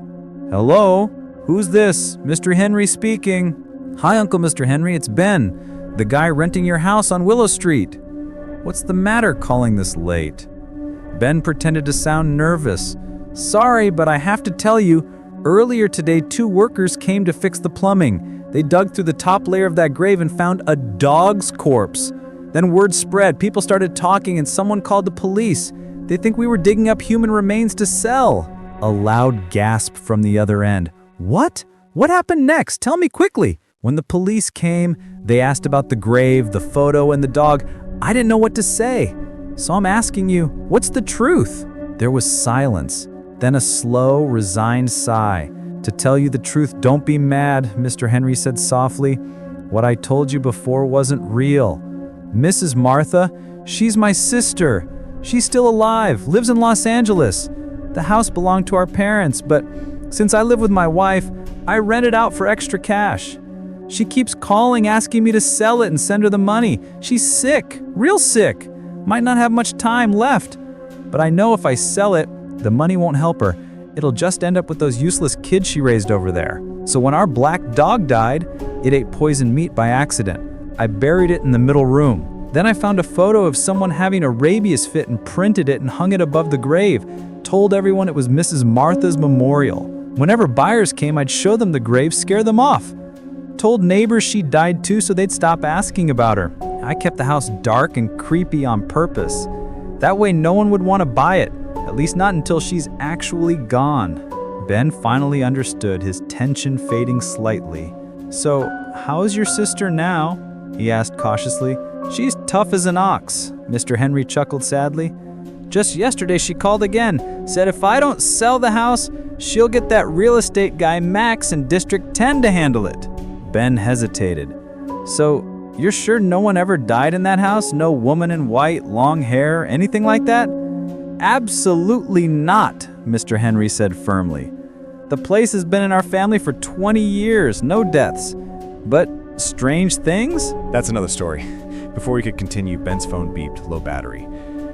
Hello? Who's this? Mr. Henry speaking. Hi, Uncle Mr. Henry. It's Ben, the guy renting your house on Willow Street. What's the matter calling this late? Ben pretended to sound nervous. Sorry, but I have to tell you, earlier today 2 workers came to fix the plumbing. They dug through the top layer of that grave and found a dog's corpse. Then word spread, people started talking, and someone called the police. They think we were digging up human remains to sell. A loud gasp from the other end. What? What happened next? Tell me quickly. When the police came, they asked about the grave, the photo, and the dog. I didn't know what to say. So I'm asking you, what's the truth? There was silence, then a slow, resigned sigh. To tell you the truth, don't be mad, Mr. Henry said softly. What I told you before wasn't real. Mrs. Martha, she's my sister. She's still alive, lives in Los Angeles. The house belonged to our parents, but since I live with my wife, I rent it out for extra cash. She keeps calling, asking me to sell it and send her the money. She's sick, real sick. Might not have much time left. But I know if I sell it, the money won't help her. It'll just end up with those useless kids she raised over there. So when our black dog died, it ate poisoned meat by accident. I buried it in the middle room. Then I found a photo of someone having a rabies fit and printed it and hung it above the grave. Told everyone it was Mrs. Martha's memorial. Whenever buyers came, I'd show them the grave, scare them off. Told neighbors she died too so they'd stop asking about her. I kept the house dark and creepy on purpose. That way no one would want to buy it, at least not until she's actually gone. Ben finally understood, his tension fading slightly. So, how's your sister now? He asked cautiously. She's tough as an ox, Mr. Henry chuckled sadly. Just yesterday she called again, said if I don't sell the house, she'll get that real estate guy Max in District 10 to handle it. Ben hesitated. So, you're sure no one ever died in that house? No woman in white, long hair, anything like that? Absolutely not, Mr. Henry said firmly. The place has been in our family for 20 years, no deaths. But strange things? That's another story. Before we could continue, Ben's phone beeped, low battery.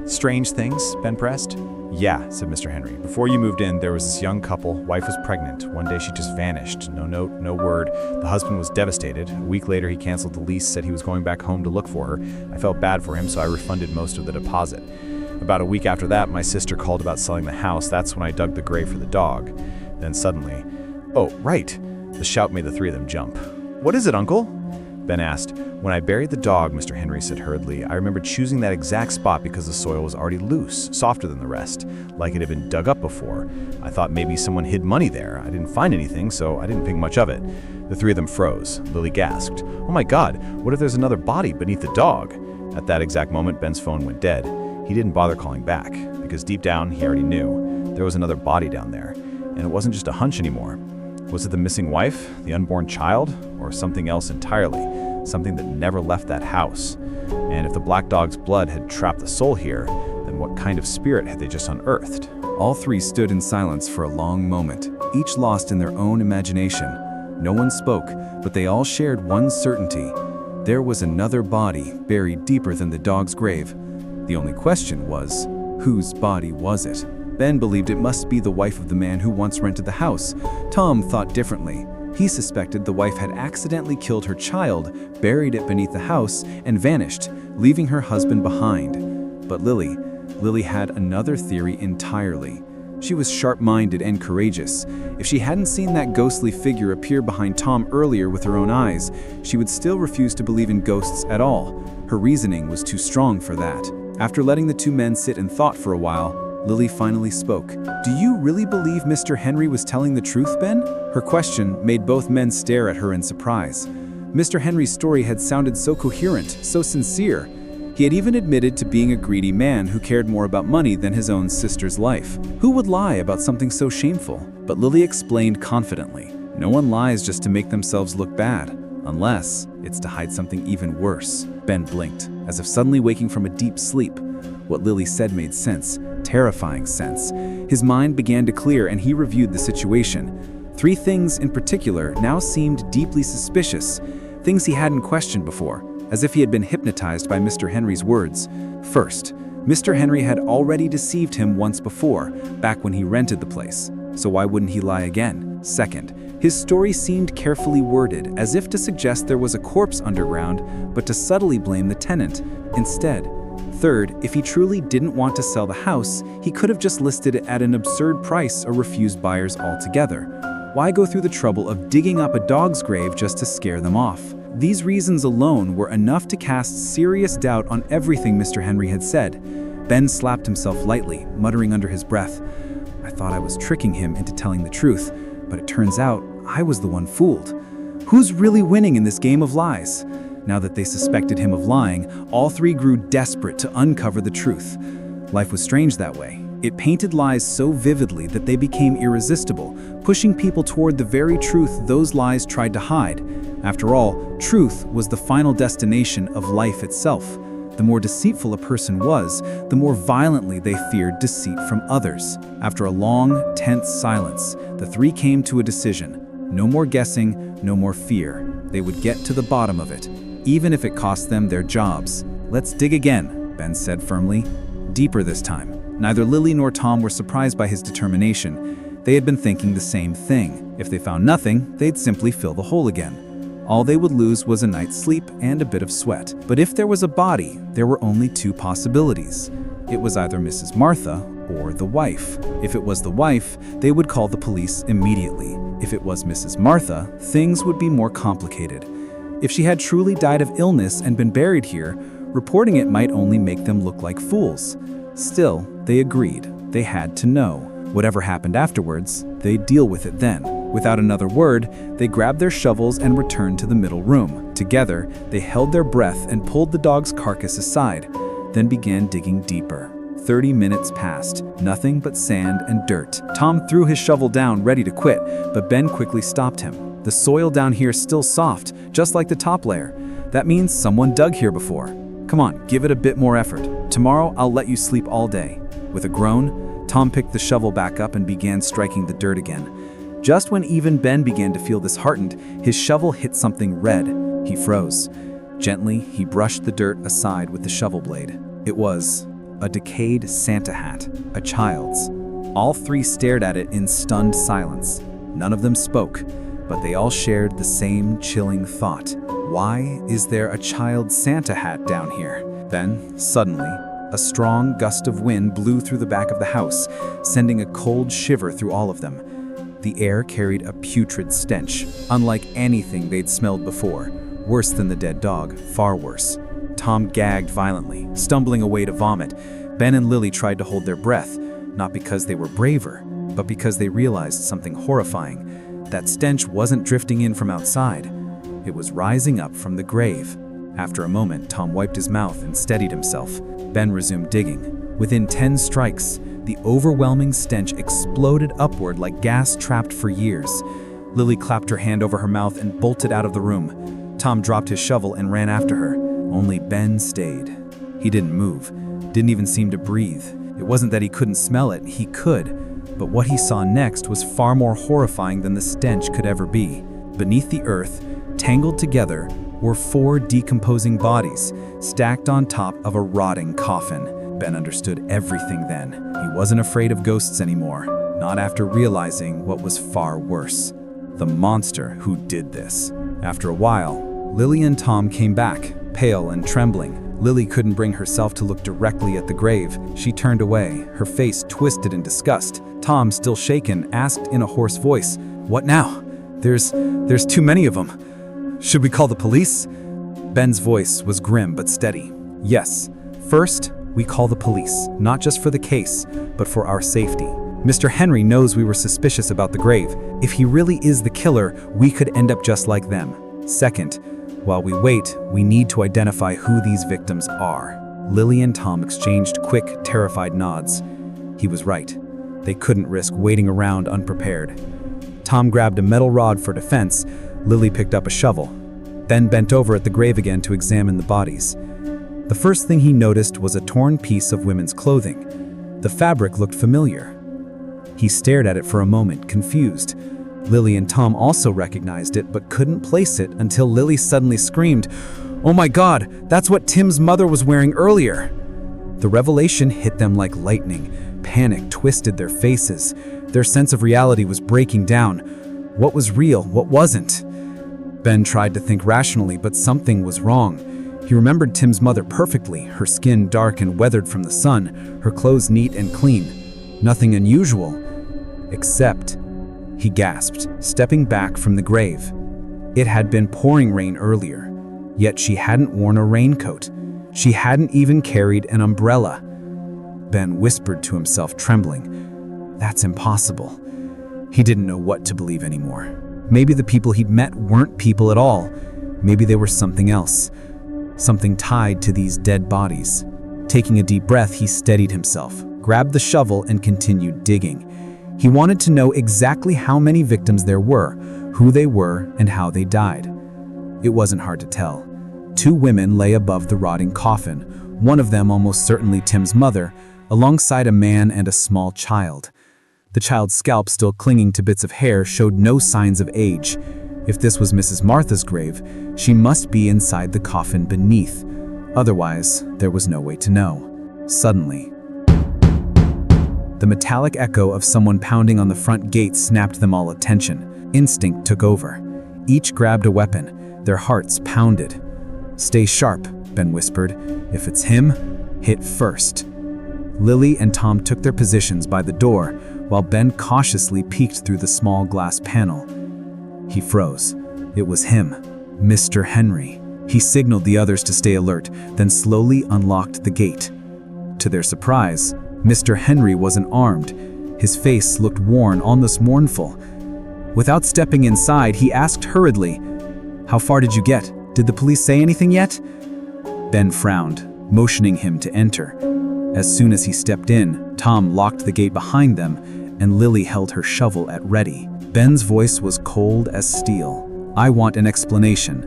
Strange things? Ben pressed. Yeah, said Mr. Henry. Before you moved in, there was this young couple. Wife was pregnant. One day she just vanished. No note, no word. The husband was devastated. A week later, he canceled the lease, said he was going back home to look for her. I felt bad for him, so I refunded most of the deposit. About a week after that, my sister called about selling the house. That's when I dug the grave for the dog. Then suddenly, oh, right. The shout made the 3 of them jump. What is it, Uncle? Ben asked. When I buried the dog, Mr. Henry said hurriedly, I remember choosing that exact spot because the soil was already loose, softer than the rest, like it had been dug up before. I thought maybe someone hid money there. I didn't find anything, so I didn't think much of it. The 3 of them froze. Lily gasped. Oh my God, what if there's another body beneath the dog? At that exact moment, Ben's phone went dead. He didn't bother calling back, because deep down, he already knew. There was another body down there, and it wasn't just a hunch anymore. Was it the missing wife, the unborn child, or something else entirely? Something that never left that house. And if the black dog's blood had trapped the soul here, then what kind of spirit had they just unearthed? All 3 stood in silence for a long moment, each lost in their own imagination. No one spoke, but they all shared one certainty. There was another body buried deeper than the dog's grave. The only question was, whose body was it? Ben believed it must be the wife of the man who once rented the house. Tom thought differently. He suspected the wife had accidentally killed her child, buried it beneath the house, and vanished, leaving her husband behind. But Lily had another theory entirely. She was sharp-minded and courageous. If she hadn't seen that ghostly figure appear behind Tom earlier with her own eyes, she would still refuse to believe in ghosts at all. Her reasoning was too strong for that. After letting the two men sit in thought for a while, Lily finally spoke. "Do you really believe Mr. Henry was telling the truth, Ben?" Her question made both men stare at her in surprise. Mr. Henry's story had sounded so coherent, so sincere. He had even admitted to being a greedy man who cared more about money than his own sister's life. Who would lie about something so shameful? But Lily explained confidently. No one lies just to make themselves look bad, unless it's to hide something even worse. Ben blinked, as if suddenly waking from a deep sleep. What Lily said made sense, terrifying sense. His mind began to clear and he reviewed the situation. 3 things in particular now seemed deeply suspicious, things he hadn't questioned before, as if he had been hypnotized by Mr. Henry's words. First, Mr. Henry had already deceived him once before, back when he rented the place, so why wouldn't he lie again? Second, his story seemed carefully worded, as if to suggest there was a corpse underground, but to subtly blame the tenant instead. Third, if he truly didn't want to sell the house, he could have just listed it at an absurd price or refused buyers altogether. Why go through the trouble of digging up a dog's grave just to scare them off? These reasons alone were enough to cast serious doubt on everything Mr. Henry had said. Ben slapped himself lightly, muttering under his breath, "I thought I was tricking him into telling the truth, but it turns out I was the one fooled. Who's really winning in this game of lies?" Now that they suspected him of lying, all 3 grew desperate to uncover the truth. Life was strange that way. It painted lies so vividly that they became irresistible, pushing people toward the very truth those lies tried to hide. After all, truth was the final destination of life itself. The more deceitful a person was, the more violently they feared deceit from others. After a long, tense silence, the 3 came to a decision. No more guessing, no more fear. They would get to the bottom of it, even if it cost them their jobs. "Let's dig again," Ben said firmly. Deeper this time. Neither Lily nor Tom were surprised by his determination. They had been thinking the same thing. If they found nothing, they'd simply fill the hole again. All they would lose was a night's sleep and a bit of sweat. But if there was a body, there were only 2 possibilities. It was either Mrs. Martha or the wife. If it was the wife, they would call the police immediately. If it was Mrs. Martha, things would be more complicated. If she had truly died of illness and been buried here, reporting it might only make them look like fools. Still, they agreed. They had to know. Whatever happened afterwards, they'd deal with it then. Without another word, they grabbed their shovels and returned to the middle room. Together, they held their breath and pulled the dog's carcass aside, then began digging deeper. 30 minutes passed, nothing but sand and dirt. Tom threw his shovel down, ready to quit, but Ben quickly stopped him. "The soil down here is still soft, just like the top layer. That means someone dug here before. Come on, give it a bit more effort. Tomorrow, I'll let you sleep all day." With a groan, Tom picked the shovel back up and began striking the dirt again. Just when even Ben began to feel disheartened, his shovel hit something red. He froze. Gently, he brushed the dirt aside with the shovel blade. It was a decayed Santa hat, a child's. All 3 stared at it in stunned silence. None of them spoke, but they all shared the same chilling thought. Why is there a child's Santa hat down here? Then, suddenly, a strong gust of wind blew through the back of the house, sending a cold shiver through all of them. The air carried a putrid stench, unlike anything they'd smelled before. Worse than the dead dog, far worse. Tom gagged violently, stumbling away to vomit. Ben and Lily tried to hold their breath, not because they were braver, but because they realized something horrifying. That stench wasn't drifting in from outside. It was rising up from the grave. After a moment, Tom wiped his mouth and steadied himself. Ben resumed digging. Within 10 strikes, the overwhelming stench exploded upward like gas trapped for years. Lily clapped her hand over her mouth and bolted out of the room. Tom dropped his shovel and ran after her. Only Ben stayed. He didn't move, didn't even seem to breathe. It wasn't that he couldn't smell it, he could. But what he saw next was far more horrifying than the stench could ever be. Beneath the earth, tangled together, were 4 decomposing bodies, stacked on top of a rotting coffin. Ben understood everything then. He wasn't afraid of ghosts anymore, not after realizing what was far worse. the monster who did this. After a while, Lily and Tom came back, pale and trembling. Lily couldn't bring herself to look directly at the grave. She turned away, her face twisted in disgust. Tom, still shaken, asked in a hoarse voice, "What now? There's too many of them. Should we call the police?" Ben's voice was grim but steady. "Yes. First, we call the police, not just for the case, but for our safety. Mr. Henry knows we were suspicious about the grave. If he really is the killer, we could end up just like them. Second, while we wait, we need to identify who these victims are." Lily and Tom exchanged quick, terrified nods. He was right. They couldn't risk waiting around unprepared. Tom grabbed a metal rod for defense. Lily picked up a shovel, then bent over at the grave again to examine the bodies. The first thing he noticed was a torn piece of women's clothing. The fabric looked familiar. He stared at it for a moment, confused. Lily and Tom also recognized it, but couldn't place it until Lily suddenly screamed, "Oh my God, that's what Tim's mother was wearing earlier!" The revelation hit them like lightning. Panic twisted their faces. Their sense of reality was breaking down. What was real? What wasn't? Ben tried to think rationally, but something was wrong. He remembered Tim's mother perfectly, her skin dark and weathered from the sun, her clothes neat and clean. Nothing unusual, except, he gasped, stepping back from the grave. It had been pouring rain earlier, yet she hadn't worn a raincoat. She hadn't even carried an umbrella. Ben whispered to himself, trembling, "That's impossible." He didn't know what to believe anymore. Maybe the people he'd met weren't people at all. Maybe they were something else. Something tied to these dead bodies. Taking a deep breath, he steadied himself, grabbed the shovel, and continued digging. He wanted to know exactly how many victims there were, who they were, and how they died. It wasn't hard to tell. 2 women lay above the rotting coffin, one of them almost certainly Tim's mother, alongside a man and a small child. The child's scalp, still clinging to bits of hair, showed no signs of age. If this was Mrs. Martha's grave, she must be inside the coffin beneath. Otherwise, there was no way to know. Suddenly, the metallic echo of someone pounding on the front gate snapped them all attention. Instinct took over. Each grabbed a weapon. Their hearts pounded. "Stay sharp," Ben whispered. "If it's him, hit first." Lily and Tom took their positions by the door, while Ben cautiously peeked through the small glass panel. He froze. It was him, Mr. Henry. He signaled the others to stay alert, then slowly unlocked the gate. To their surprise, Mr. Henry wasn't armed. His face looked worn, almost mournful. Without stepping inside, he asked hurriedly, "How far did you get? Did the police say anything yet?" Ben frowned, motioning him to enter. As soon as he stepped in, Tom locked the gate behind them, and Lily held her shovel at ready. Ben's voice was cold as steel. "I want an explanation.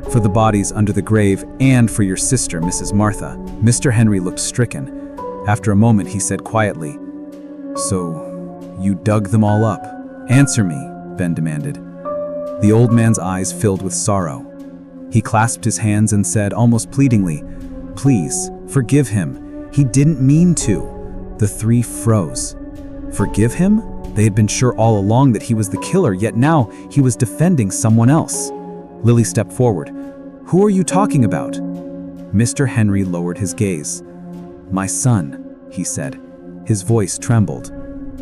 For the bodies under the grave and for your sister, Mrs. Martha." Mr. Henry looked stricken. After a moment, he said quietly, "So, you dug them all up? Answer me," Ben demanded. The old man's eyes filled with sorrow. He clasped his hands and said, almost pleadingly, "Please, forgive him. He didn't mean to." The 3 froze. Forgive him? They had been sure all along that he was the killer, yet now he was defending someone else. Lily stepped forward. "Who are you talking about?" Mr. Henry lowered his gaze. "My son," he said. His voice trembled.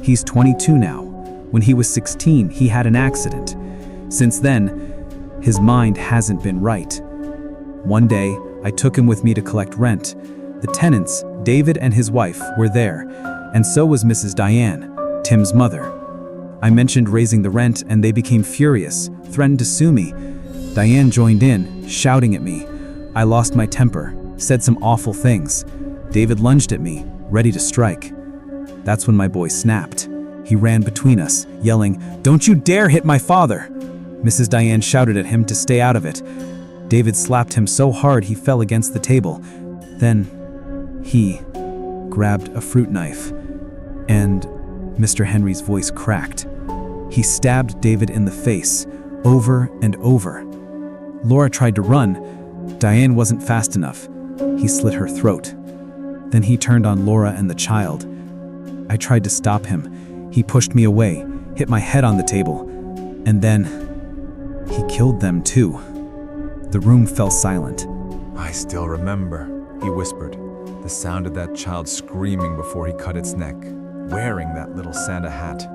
"He's 22 now. When he was 16, he had an accident. Since then, his mind hasn't been right. One day, I took him with me to collect rent. The tenants, David and his wife, were there, and so was Mrs. Diane, Tim's mother. I mentioned raising the rent, and they became furious, threatened to sue me. Diane joined in, shouting at me. I lost my temper, said some awful things. David lunged at me, ready to strike. That's when my boy snapped. He ran between us, yelling, "Don't you dare hit my father!" Mrs. Diane shouted at him to stay out of it. David slapped him so hard he fell against the table. Then he grabbed a fruit knife, and Mr. Henry's voice cracked. He stabbed David in the face, over and over. Laura tried to run. Diane wasn't fast enough. He slit her throat. Then he turned on Laura and the child. I tried to stop him. He pushed me away, hit my head on the table. And then he killed them too. The room fell silent. I still remember, he whispered, the sound of that child screaming before he cut its neck, wearing that little Santa hat.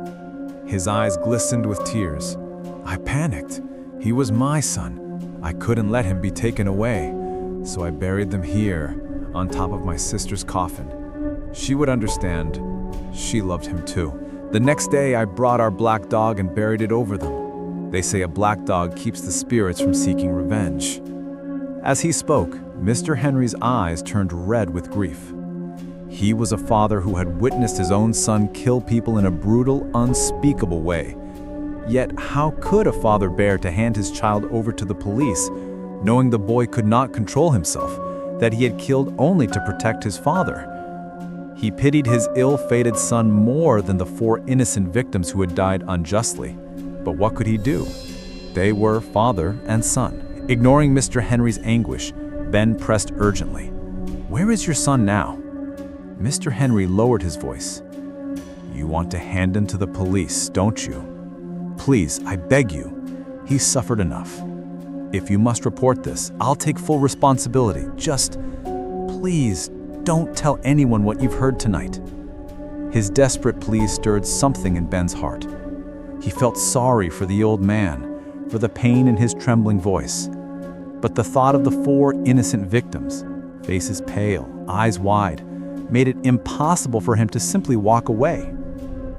His eyes glistened with tears. I panicked. He was my son. I couldn't let him be taken away, so I buried them here, on top of my sister's coffin. She would understand. She loved him too. The next day, I brought our black dog and buried it over them. They say a black dog keeps the spirits from seeking revenge. As he spoke, Mr. Henry's eyes turned red with grief. He was a father who had witnessed his own son kill people in a brutal, unspeakable way. Yet how could a father bear to hand his child over to the police, knowing the boy could not control himself, that he had killed only to protect his father? He pitied his ill-fated son more than the 4 innocent victims who had died unjustly. But what could he do? They were father and son. Ignoring Mr. Henry's anguish, Ben pressed urgently. "Where is your son now?" Mr. Henry lowered his voice. "You want to hand him to the police, don't you? Please, I beg you. He's suffered enough. If you must report this, I'll take full responsibility. Just, please, don't tell anyone what you've heard tonight." His desperate plea stirred something in Ben's heart. He felt sorry for the old man, for the pain in his trembling voice. But the thought of the 4 innocent victims, faces pale, eyes wide, made it impossible for him to simply walk away.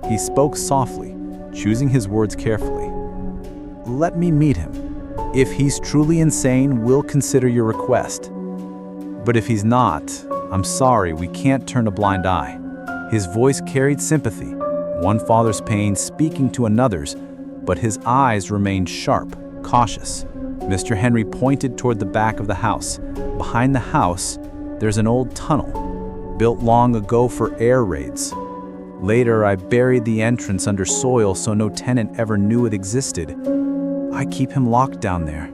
He spoke softly, choosing his words carefully. "Let me meet him. If he's truly insane, we'll consider your request. But if he's not, I'm sorry, we can't turn a blind eye." His voice carried sympathy, one father's pain speaking to another's, but his eyes remained sharp, cautious. Mr. Henry pointed toward the back of the house. Behind the house, there's an old tunnel, built long ago for air raids. Later, I buried the entrance under soil so no tenant ever knew it existed. I keep him locked down there.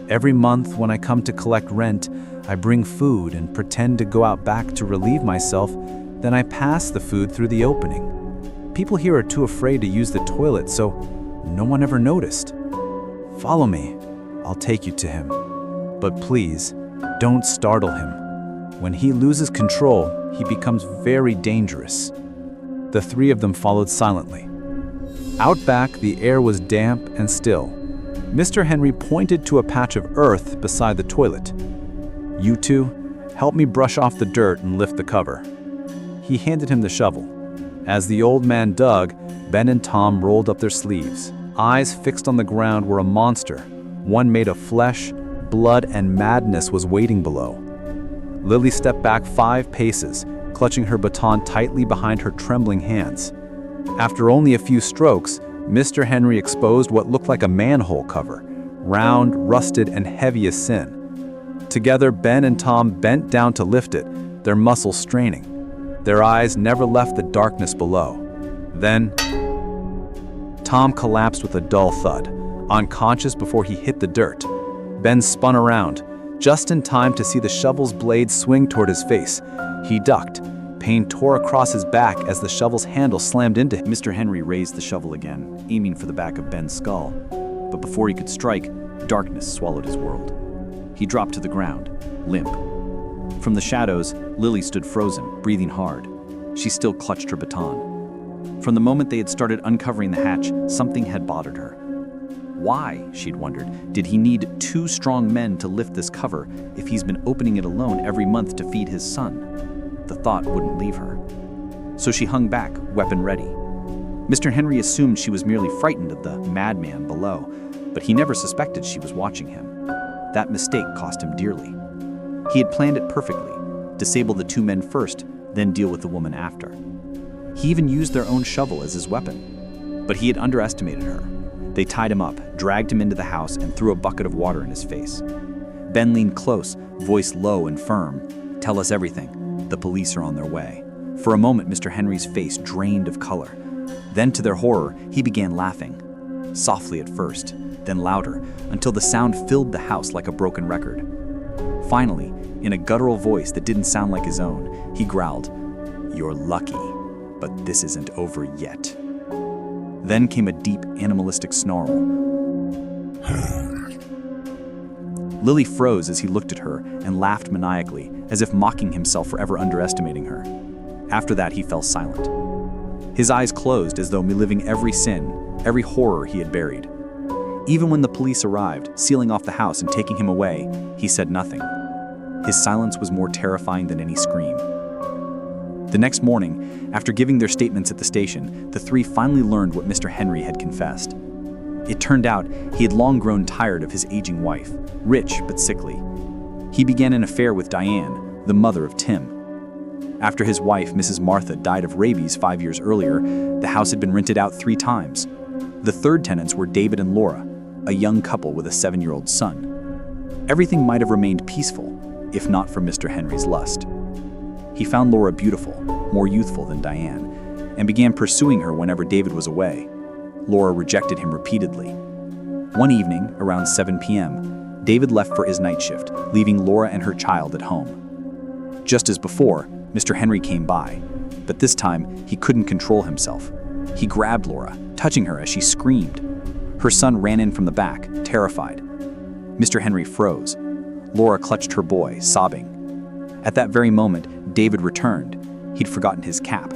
Every month when I come to collect rent, I bring food and pretend to go out back to relieve myself, then I pass the food through the opening. People here are too afraid to use the toilet, so no one ever noticed. Follow me. I'll take you to him. But please, don't startle him. When he loses control, he becomes very dangerous. The 3 of them followed silently. Out back, the air was damp and still. Mr. Henry pointed to a patch of earth beside the toilet. "You 2, help me brush off the dirt and lift the cover." He handed him the shovel. As the old man dug, Ben and Tom rolled up their sleeves, eyes fixed on the ground where a monster, one made of flesh, blood, and madness, was waiting below. Lily stepped back 5 paces, clutching her baton tightly behind her trembling hands. After only a few strokes, Mr. Henry exposed what looked like a manhole cover, round, rusted, and heavy as sin. Together, Ben and Tom bent down to lift it, their muscles straining. Their eyes never left the darkness below. Then, Tom collapsed with a dull thud, unconscious before he hit the dirt. Ben spun around, just in time to see the shovel's blade swing toward his face. He ducked. Pain tore across his back as the shovel's handle slammed into him. Mr. Henry raised the shovel again, aiming for the back of Ben's skull. But before he could strike, darkness swallowed his world. He dropped to the ground, limp. From the shadows, Lily stood frozen, breathing hard. She still clutched her baton. From the moment they had started uncovering the hatch, something had bothered her. Why, she'd wondered, did he need 2 strong men to lift this cover if he's been opening it alone every month to feed his son? The thought wouldn't leave her. So she hung back, weapon ready. Mr. Henry assumed she was merely frightened of the madman below, but he never suspected she was watching him. That mistake cost him dearly. He had planned it perfectly, disable the 2 men first, then deal with the woman after. He even used their own shovel as his weapon. But he had underestimated her. They tied him up, dragged him into the house, and threw a bucket of water in his face. Ben leaned close, voice low and firm. "Tell us everything. The police are on their way." For a moment, Mr. Henry's face drained of color. Then, to their horror, he began laughing. Softly at first, then louder, until the sound filled the house like a broken record. Finally, in a guttural voice that didn't sound like his own, he growled, "You're lucky, but this isn't over yet." Then came a deep, animalistic snarl. Lily froze as he looked at her and laughed maniacally, as if mocking himself for ever underestimating her. After that, he fell silent. His eyes closed as though reliving every sin, every horror he had buried. Even when the police arrived, sealing off the house and taking him away, he said nothing. His silence was more terrifying than any scream. The next morning, after giving their statements at the station, the three finally learned what Mr. Henry had confessed. It turned out he had long grown tired of his aging wife, rich but sickly. He began an affair with Diane, the mother of Tim. After his wife, Mrs. Martha, died of rabies 5 years earlier, the house had been rented out 3 times. The third tenants were David and Laura, a young couple with a 7-year-old son. Everything might have remained peaceful, if not for Mr. Henry's lust. He found Laura beautiful, more youthful than Diane, and began pursuing her whenever David was away. Laura rejected him repeatedly. One evening, around 7 p.m., David left for his night shift, leaving Laura and her child at home. Just as before, Mr. Henry came by, but this time he couldn't control himself. He grabbed Laura, touching her as she screamed. Her son ran in from the back, terrified. Mr. Henry froze. Laura clutched her boy, sobbing. At that very moment, David returned. He'd forgotten his cap.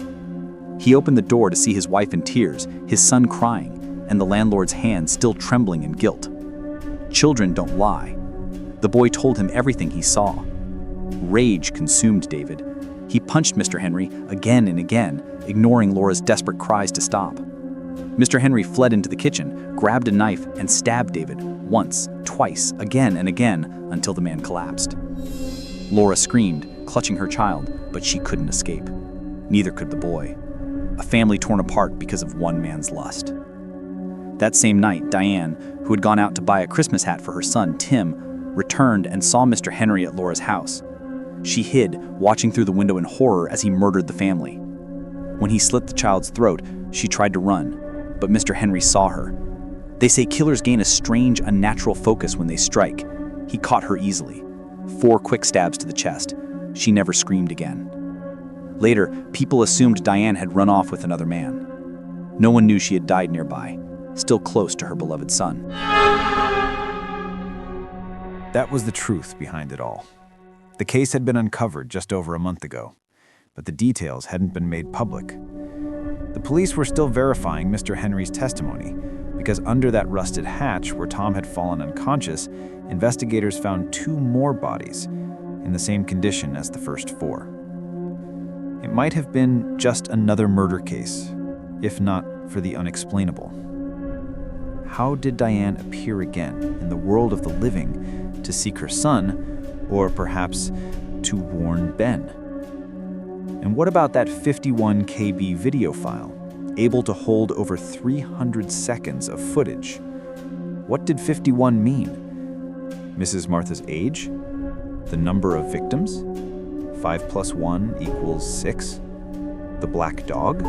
He opened the door to see his wife in tears, his son crying, and the landlord's hand still trembling in guilt. Children don't lie. The boy told him everything he saw. Rage consumed David. He punched Mr. Henry again and again, ignoring Laura's desperate cries to stop. Mr. Henry fled into the kitchen, grabbed a knife, and stabbed David once, twice, again and again, until the man collapsed. Laura screamed, clutching her child, but she couldn't escape. Neither could the boy. A family torn apart because of one man's lust. That same night, Diane, who had gone out to buy a Christmas hat for her son, Tim, returned and saw Mr. Henry at Laura's house. She hid, watching through the window in horror as he murdered the family. When he slit the child's throat, she tried to run, but Mr. Henry saw her. They say killers gain a strange, unnatural focus when they strike. He caught her easily. 4 quick stabs to the chest. She never screamed again. Later, people assumed Diane had run off with another man. No one knew she had died nearby, still close to her beloved son. That was the truth behind it all. The case had been uncovered just over a month ago, but the details hadn't been made public. The police were still verifying Mr. Henry's testimony, because under that rusted hatch where Tom had fallen unconscious, investigators found 2 more bodies in the same condition as the first 4. It might have been just another murder case, if not for the unexplainable. How did Diane appear again in the world of the living to seek her son, or perhaps to warn Ben? And what about that 51 KB video file, able to hold over 300 seconds of footage? What did 51 mean? Mrs. Martha's age? The number of victims? 5 + 1 = 6? The black dog?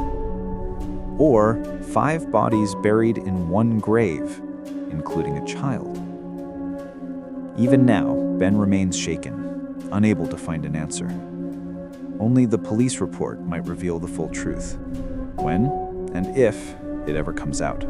Or 5 bodies buried in one grave, including a child? Even now, Ben remains shaken, unable to find an answer. Only the police report might reveal the full truth, when and if it ever comes out.